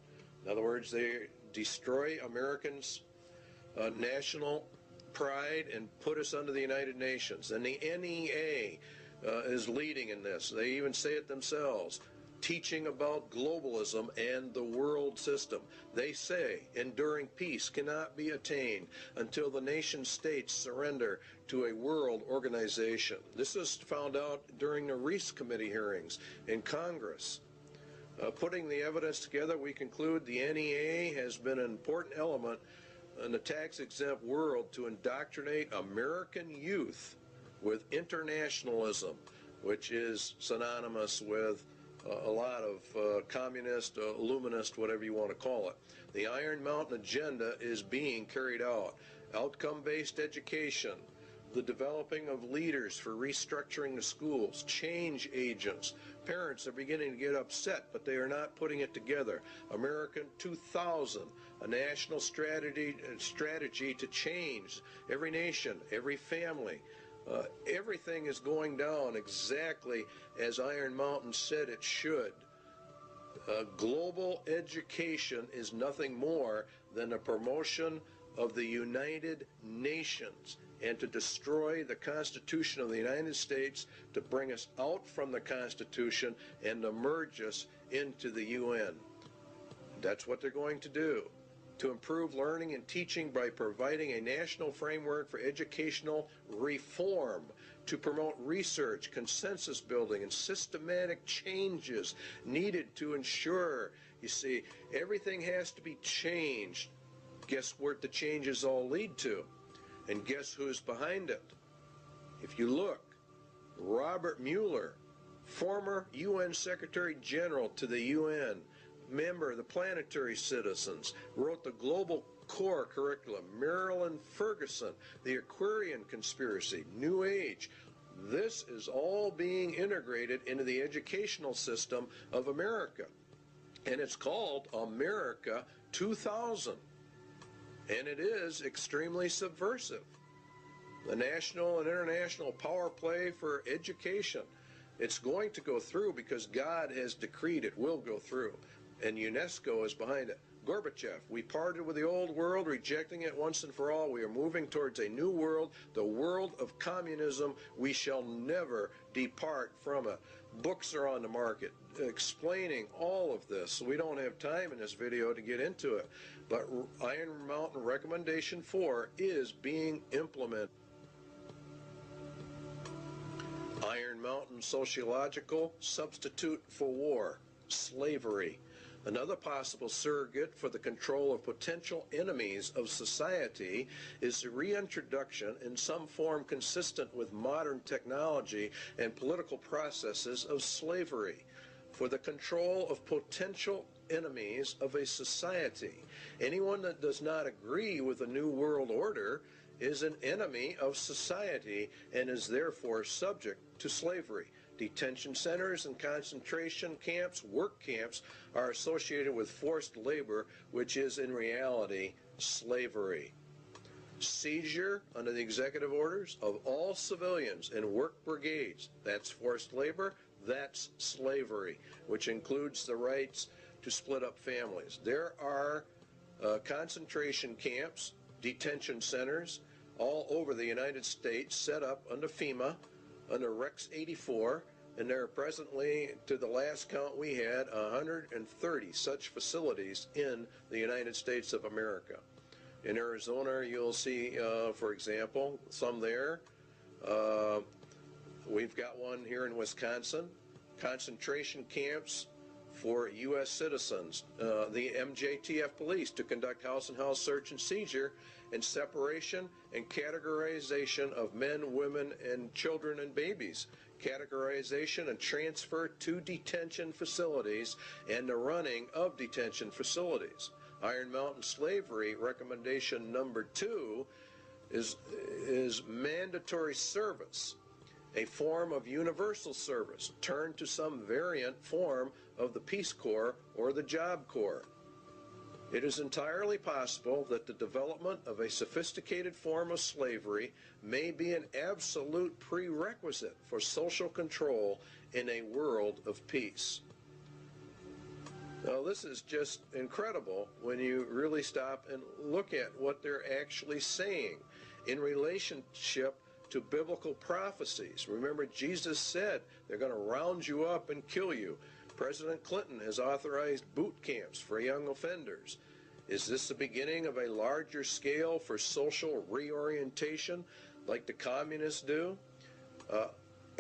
In other words, they destroy Americans' national pride and put us under the United Nations. And the NEA is leading in this. They even say it themselves, teaching about globalism and the world system. They say enduring peace cannot be attained until the nation states surrender to a world organization. This was found out during the Reese Committee hearings in Congress. Putting the evidence together, we conclude the NEA has been an important element in the tax-exempt world to indoctrinate American youth with internationalism, which is synonymous with a lot of communist, illuminist, whatever you want to call it. The Iron Mountain agenda is being carried out. Outcome-based education, the developing of leaders for restructuring the schools, change agents. Parents are beginning to get upset, but they are not putting it together. American 2000, a national strategy to change every nation, every family. Everything is going down exactly as Iron Mountain said it should. Global education is nothing more than a promotion of the United Nations and to destroy the Constitution of the United States, to bring us out from the Constitution and to merge us into the UN. That's what they're going to do. To improve learning and teaching by providing a national framework for educational reform, to promote research, consensus building, and systematic changes needed to ensure, you see, everything has to be changed. Guess what the changes all lead to? And guess who's behind it? If you look, Robert Mueller, former UN Secretary General to the UN, member of the Planetary Citizens, wrote the Global Core Curriculum. Marilyn Ferguson, the Aquarian Conspiracy, New Age. This is all being integrated into the educational system of America. And it's called America 2000. And it is extremely subversive. The national and international power play for education. It's going to go through because God has decreed it will go through. And UNESCO is behind it. Gorbachev, we parted with the old world, rejecting it once and for all. We are moving towards a new world, the world of communism. We shall never depart from it. Books are on the market explaining all of this. We don't have time in this video to get into it, but Iron Mountain Recommendation 4 is being implemented. Iron Mountain Sociological Substitute for War, Slavery. Another possible surrogate for the control of potential enemies of society is the reintroduction in some form consistent with modern technology and political processes of slavery for the control of potential enemies of a society. Anyone that does not agree with the New World Order is an enemy of society and is therefore subject to slavery. Detention centers and concentration camps, work camps, are associated with forced labor, which is in reality slavery. Seizure under the executive orders of all civilians in work brigades, that's forced labor, that's slavery, which includes the rights to split up families. There are concentration camps, detention centers all over the United States set up under FEMA, under Rex 84, and there are presently, to the last count we had, 130 such facilities in the United States of America. In Arizona, you'll see, for example, some there. We've got one here in Wisconsin. Concentration camps for U.S. citizens. The MJTF police to conduct house-and-house search and seizure and separation and categorization of men, women, and children and babies. Categorization and transfer to detention facilities and the running of detention facilities. Iron Mountain Slavery recommendation number 2 is mandatory service, a form of universal service, turned to some variant form of the Peace Corps or the Job Corps. It is entirely possible that the development of a sophisticated form of slavery may be an absolute prerequisite for social control in a world of peace. Now, this is just incredible when you really stop and look at what they're actually saying in relationship to biblical prophecies. Remember, Jesus said they're going to round you up and kill you. President Clinton has authorized boot camps for young offenders. Is this the beginning of a larger scale for social reorientation like the communists do?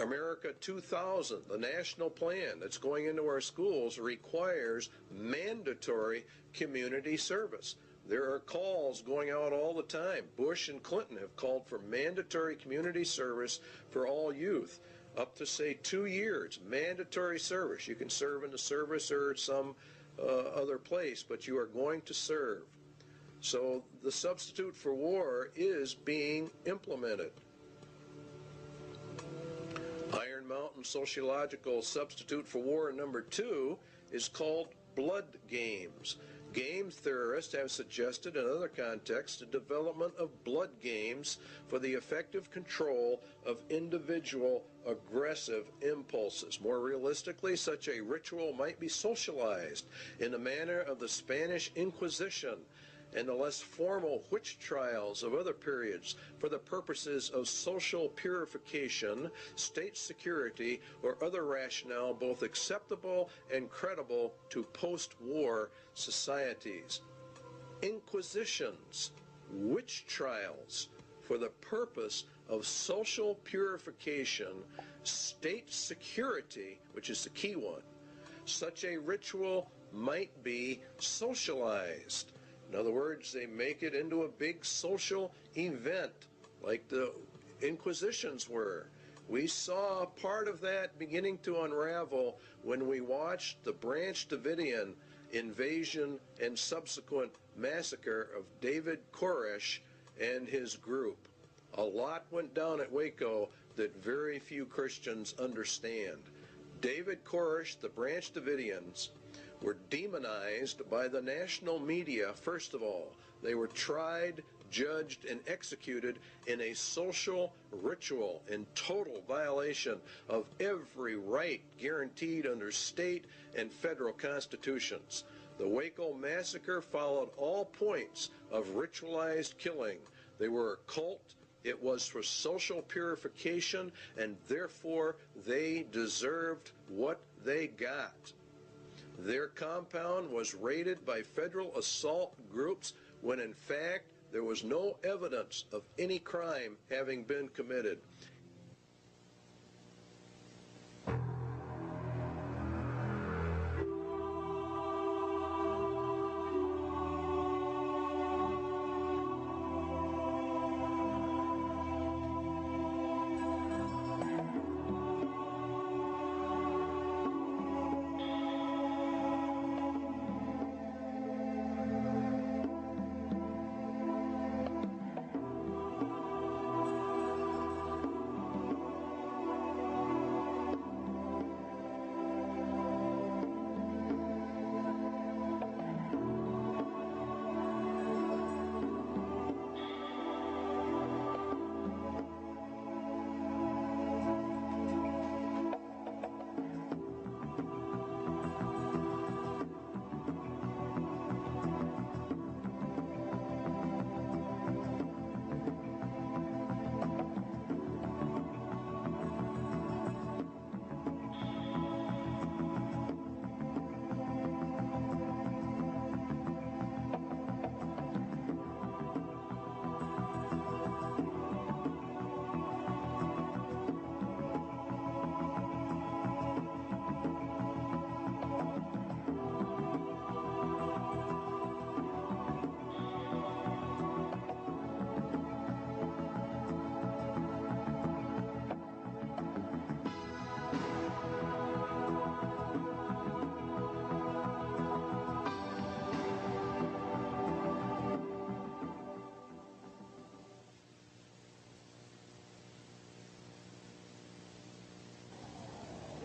America 2000, the national plan that's going into our schools, requires mandatory community service. There are calls going out all the time. Bush and Clinton have called for mandatory community service for all youth, up to, say, 2 years, mandatory service. You can serve in the service or some other place, but you are going to serve. So the substitute for war is being implemented. Iron Mountain Sociological Substitute for War number 2 is called blood games. Game theorists have suggested in other contexts the development of blood games for the effective control of individual aggressive impulses. More realistically, such a ritual might be socialized in the manner of the Spanish Inquisition and the less formal witch trials of other periods for the purposes of social purification, state security, or other rationale both acceptable and credible to post-war societies. Inquisitions, witch trials for the purpose of social purification, state security, which is the key one. Such a ritual might be socialized. In other words, they make it into a big social event like the Inquisitions were. We saw part of that beginning to unravel when we watched the Branch Davidian invasion and subsequent massacre of David Koresh and his group. A lot went down at Waco that very few Christians understand. David Koresh, the Branch Davidians, were demonized by the national media. First of all, they were tried, judged, and executed in a social ritual in total violation of every right guaranteed under state and federal constitutions. The Waco massacre followed all points of ritualized killing. They were a cult. It was for social purification, and therefore they deserved what they got. Their compound was raided by federal assault groups when in fact there was no evidence of any crime having been committed.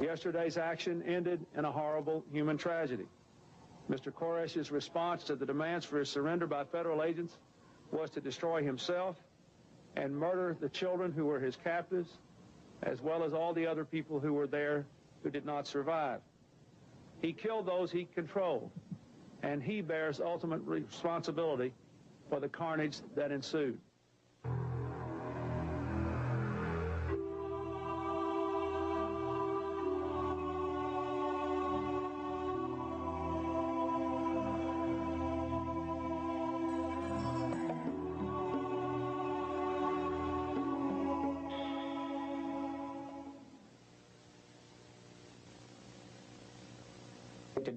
Yesterday's action ended in a horrible human tragedy. Mr. Koresh's response to the demands for his surrender by federal agents was to destroy himself and murder the children who were his captives, as well as all the other people who were there who did not survive. He killed those he controlled, and he bears ultimate responsibility for the carnage that ensued.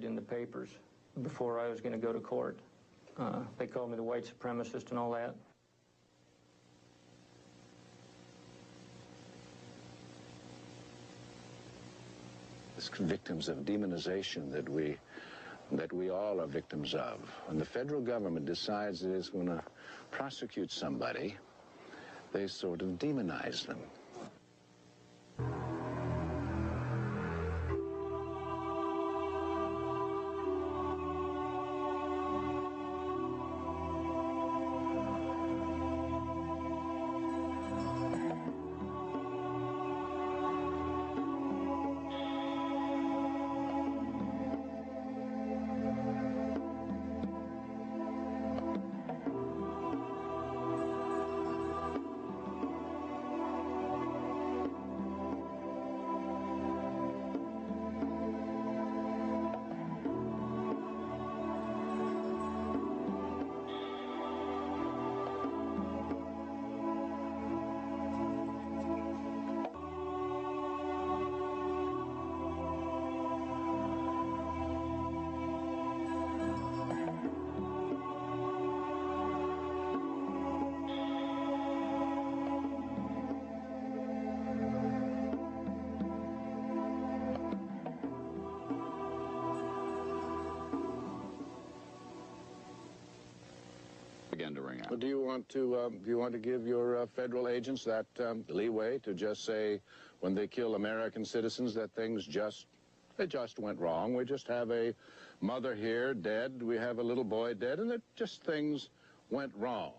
In the papers before I was going to go to court. They called me the white supremacist and all that. It's victims of demonization that we all are victims of. When the federal government decides it is going to prosecute somebody, they sort of demonize them. To ring out. Well, do you want to give your federal agents that leeway to just say when they kill American citizens that things just went wrong? We just have a mother here dead, we have a little boy dead, and that just things went wrong.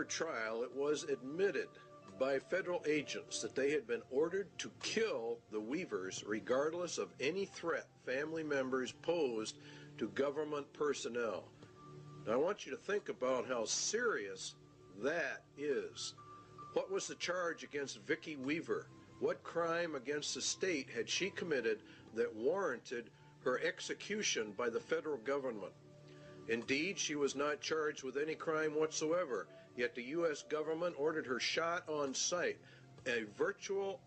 Weaver trial, it was admitted by federal agents that they had been ordered to kill the Weavers regardless of any threat family members posed to government personnel. Now, I want you to think about how serious that is. What was the charge against Vicki Weaver? What crime against the state had she committed that warranted her execution by the federal government? Indeed, she was not charged with any crime whatsoever, yet the U.S. government ordered her shot on sight, a virtual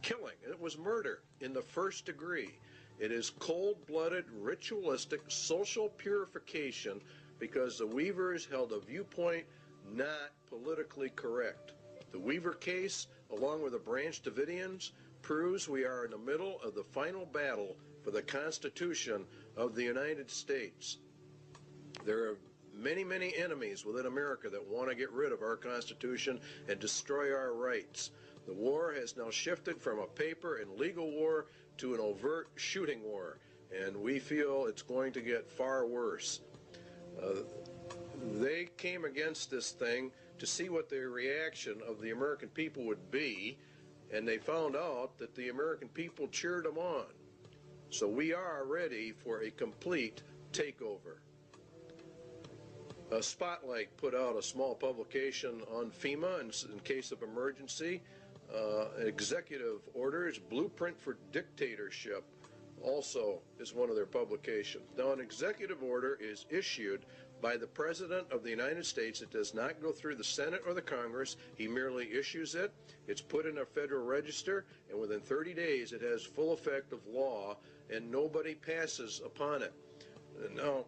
killing. It was murder in the first degree. It is cold-blooded, ritualistic, social purification because the Weavers held a viewpoint not politically correct. The Weaver case, along with the Branch Davidians, proves we are in the middle of the final battle for the Constitution of the United States. There are many, many enemies within America that want to get rid of our Constitution and destroy our rights. The war has now shifted from a paper and legal war to an overt shooting war, and we feel it's going to get far worse. They came against this thing to see what the reaction of the American people would be, and they found out that the American people cheered them on. So we are ready for a complete takeover. Spotlight put out a small publication on FEMA in case of emergency. Executive orders, Blueprint for Dictatorship, also is one of their publications. Now, an executive order is issued by the President of the United States. It does not go through the Senate or the Congress. He merely issues it. It's put in a federal register, and within 30 days it has full effect of law, and nobody passes upon it. Now,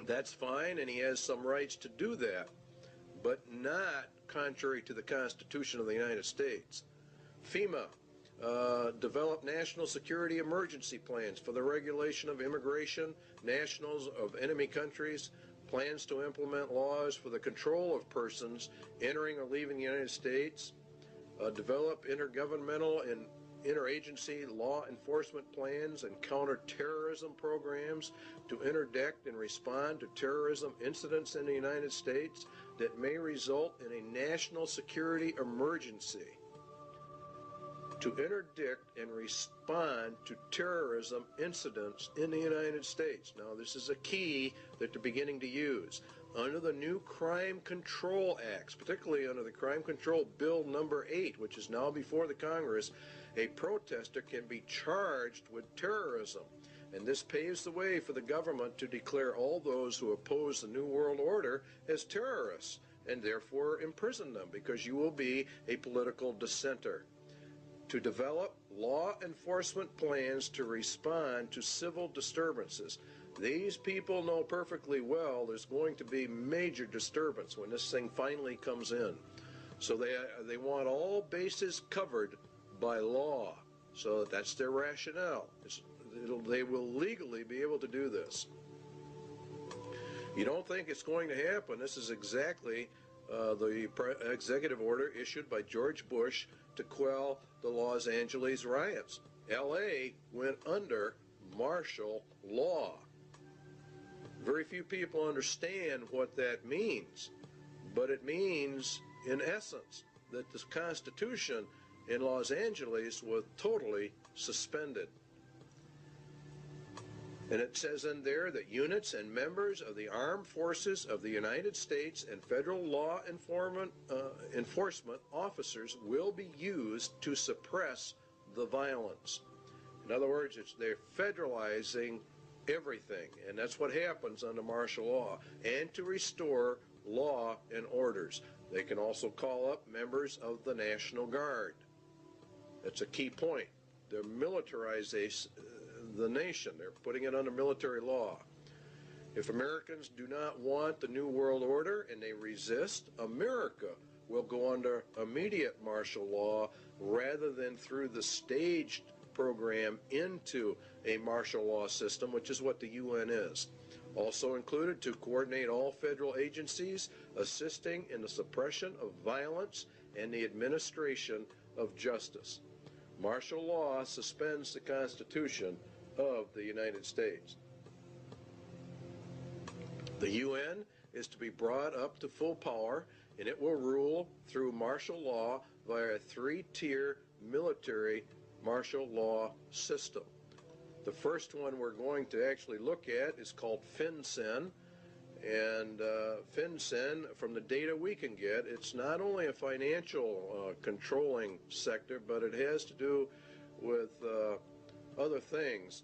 that's fine, and he has some rights to do that, but not contrary to the Constitution of the United States. FEMA developed national security emergency plans for the regulation of immigration, nationals of enemy countries, plans to implement laws for the control of persons entering or leaving the United States, develop intergovernmental and interagency law enforcement plans and counterterrorism programs to interdict and respond to terrorism incidents in the United States that may result in a national security emergency, to interdict and respond to terrorism incidents in the United States. Now, this is a key that they're beginning to use. Under the new Crime Control Acts, particularly under the Crime Control Bill number 8, which is now before the Congress, a protester can be charged with terrorism. And this paves the way for the government to declare all those who oppose the New World Order as terrorists, and therefore imprison them, because you will be a political dissenter. To develop law enforcement plans to respond to civil disturbances. These people know perfectly well there's going to be major disturbance when this thing finally comes in. So they want all bases covered by law. So that's their rationale. They will legally be able to do this. You don't think it's going to happen. This is exactly the executive order issued by George Bush to quell the Los Angeles riots. L.A. went under martial law. Very few people understand what that means, but it means, in essence, that the Constitution in Los Angeles was totally suspended. And it says in there that units and members of the armed forces of the United States and federal law enforcement officers will be used to suppress the violence. In other words, they're federalizing everything, and that's what happens under martial law, and to restore law and orders. They can also call up members of the National Guard. That's a key point. They're militarizing the nation. They're putting it under military law. If Americans do not want the New World Order and they resist, America will go under immediate martial law rather than through the staged program into a martial law system, which is what the UN is. Also included to coordinate all federal agencies assisting in the suppression of violence and the administration of justice. Martial law suspends the Constitution of the United States. The UN is to be brought up to full power, and it will rule through martial law via a three-tier military martial law system. The first one we're going to actually look at is called FinCEN, and FinCEN, from the data we can get, it's not only a financial controlling sector, but it has to do with other things.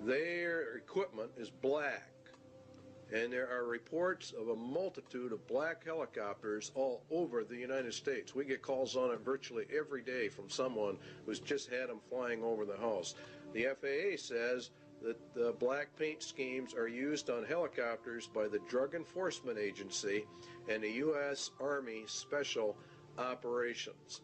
Their equipment is black, and there are reports of a multitude of black helicopters all over the United States. We get calls on it virtually every day from someone who's just had them flying over the house. The FAA says that the black paint schemes are used on helicopters by the Drug Enforcement Agency and the U.S. Army Special Operations.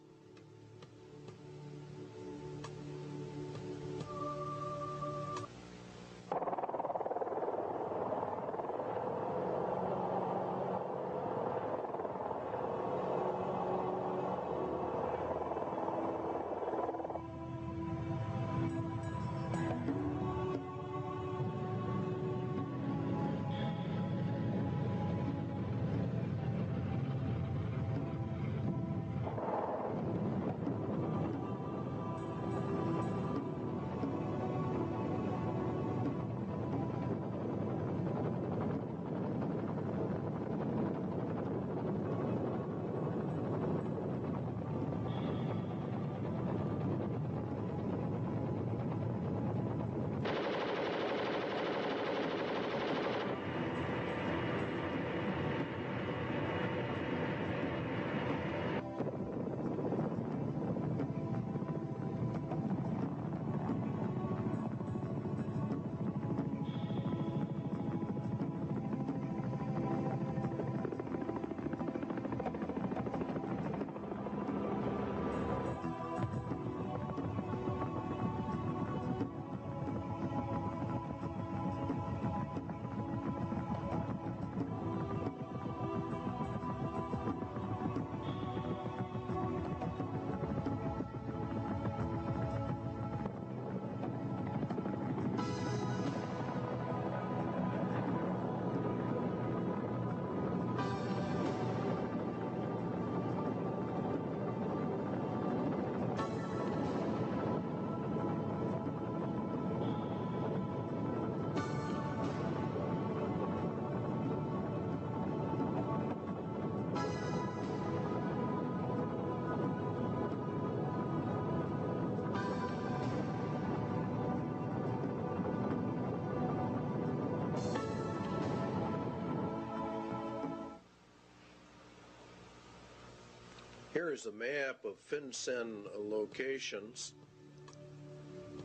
Here is a map of FinCEN locations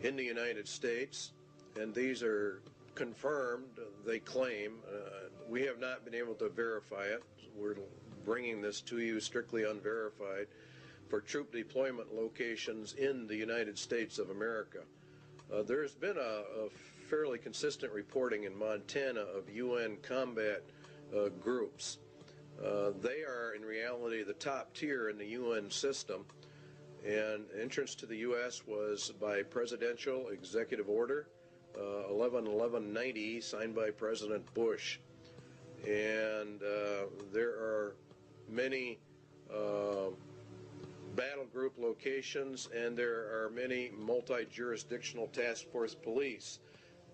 in the United States, and these are confirmed, they claim. We have not been able to verify it. We're bringing this to you strictly unverified for troop deployment locations in the United States of America. There's been a fairly consistent reporting in Montana of UN combat groups. They are in reality the top tier in the UN system, and entrance to the U.S. was by presidential executive order 11-1190, signed by President Bush. And there are many battle group locations, and there are many multi-jurisdictional task force police,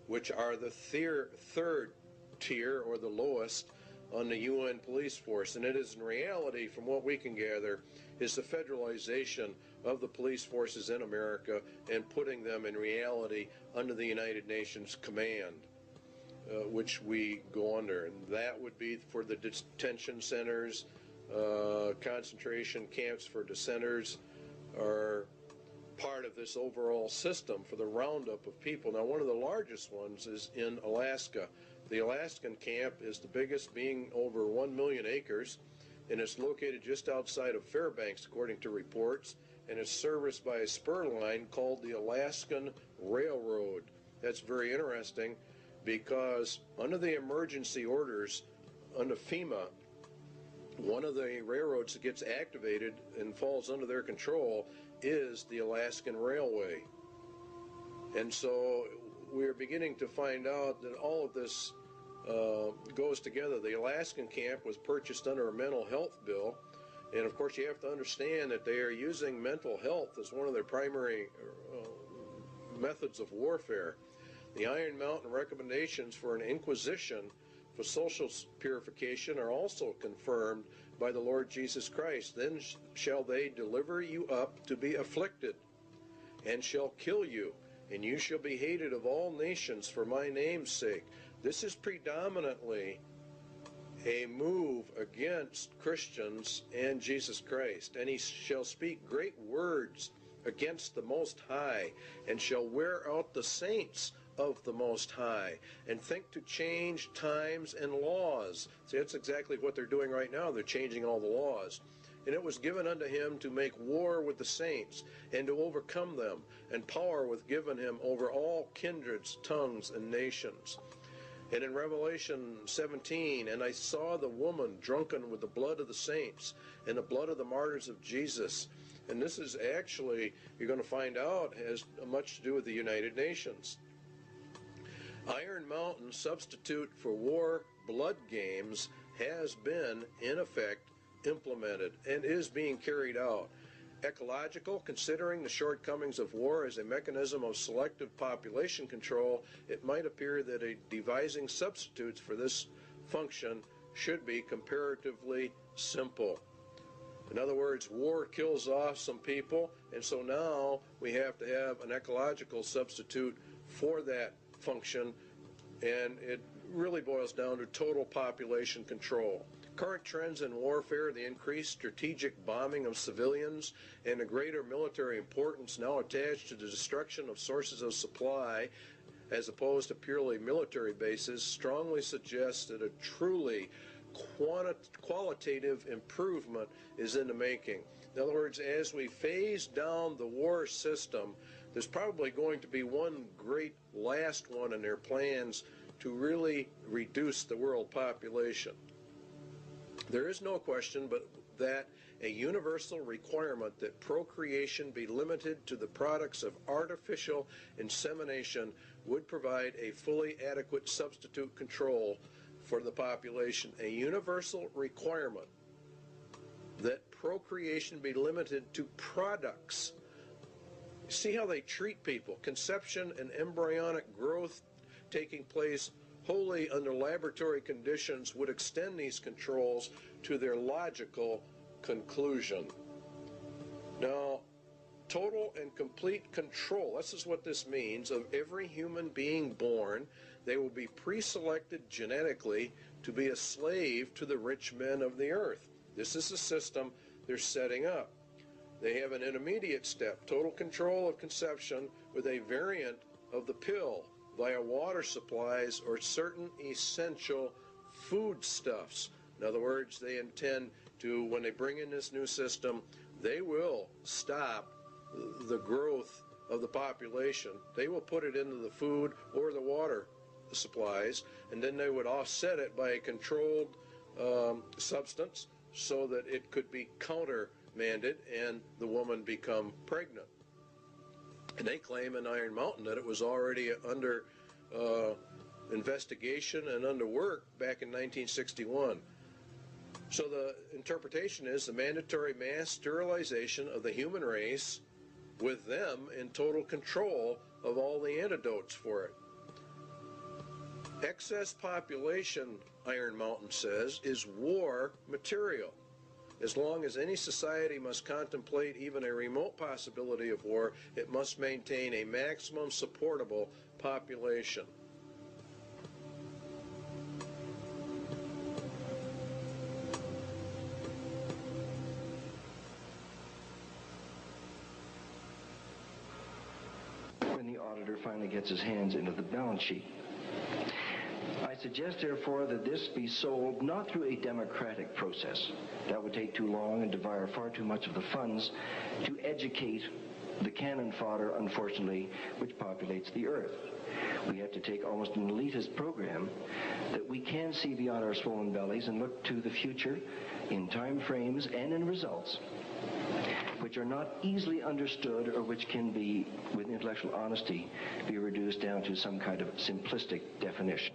which are the third tier, or the lowest, on the UN police force. And it is in reality, from what we can gather, is the federalization of the police forces in America and putting them in reality under the United Nations command, which we go under. And that would be for the detention centers, concentration camps for dissenters are part of this overall system for the roundup of people. Now, one of the largest ones is in Alaska. The Alaskan camp is the biggest, being over 1 million acres, and it's located just outside of Fairbanks, according to reports, and it's serviced by a spur line called the Alaskan Railroad. That's very interesting because under the emergency orders under FEMA, one of the railroads that gets activated and falls under their control is the Alaskan Railway. And so we're beginning to find out that all of this goes together. The Alaskan camp was purchased under a mental health bill, and of course you have to understand that they are using mental health as one of their primary methods of warfare. The Iron Mountain recommendations for an inquisition for social purification are also confirmed by the Lord Jesus Christ. Then shall they deliver you up to be afflicted, and shall kill you, and you shall be hated of all nations for my name's sake. This is predominantly a move against Christians and Jesus Christ. And he shall speak great words against the Most High, and shall wear out the saints of the Most High, and think to change times and laws. See, that's exactly what they're doing right now. They're changing all the laws. And it was given unto him to make war with the saints, and to overcome them, and power was given him over all kindreds, tongues, and nations. And in Revelation 17, and I saw the woman drunken with the blood of the saints, and the blood of the martyrs of Jesus. And this is actually, you're going to find out, has much to do with the United Nations. Iron Mountain substitute for war blood games has been, in effect, implemented and is being carried out. Ecological, considering the shortcomings of war as a mechanism of selective population control, it might appear that devising substitutes for this function should be comparatively simple. In other words, war kills off some people, and so now we have to have an ecological substitute for that function, and it really boils down to total population control. Current trends in warfare, the increased strategic bombing of civilians, and the greater military importance now attached to the destruction of sources of supply as opposed to purely military bases, strongly suggest that a truly qualitative improvement is in the making. In other words, as we phase down the war system, there's probably going to be one great last one in their plans to really reduce the world population. There is no question but that a universal requirement that procreation be limited to the products of artificial insemination would provide a fully adequate substitute control for the population. A universal requirement that procreation be limited to products. See how they treat people. Conception and embryonic growth taking place wholly under laboratory conditions would extend these controls to their logical conclusion. Now, total and complete control, this is what this means, of every human being born. They will be pre-selected genetically to be a slave to the rich men of the earth. This is the system they're setting up. They have an intermediate step, total control of conception with a variant of the pill via water supplies or certain essential foodstuffs. In other words, they intend to, when they bring in this new system, they will stop the growth of the population. They will put it into the food or the water supplies, and then they would offset it by a controlled substance so that it could be countermanded and the woman become pregnant. And they claim in Iron Mountain that it was already under investigation and under work back in 1961. So the interpretation is the mandatory mass sterilization of the human race with them in total control of all the antidotes for it. Excess population, Iron Mountain says, is war material. As long as any society must contemplate even a remote possibility of war, it must maintain a maximum supportable population. When the auditor finally gets his hands into the balance sheet. I suggest, therefore, that this be sold not through a democratic process. That would take too long and devour far too much of the funds to educate the cannon fodder, unfortunately, which populates the earth. We have to take almost an elitist program that we can see beyond our swollen bellies and look to the future in time frames and in results which are not easily understood or which can be, with intellectual honesty, be reduced down to some kind of simplistic definition.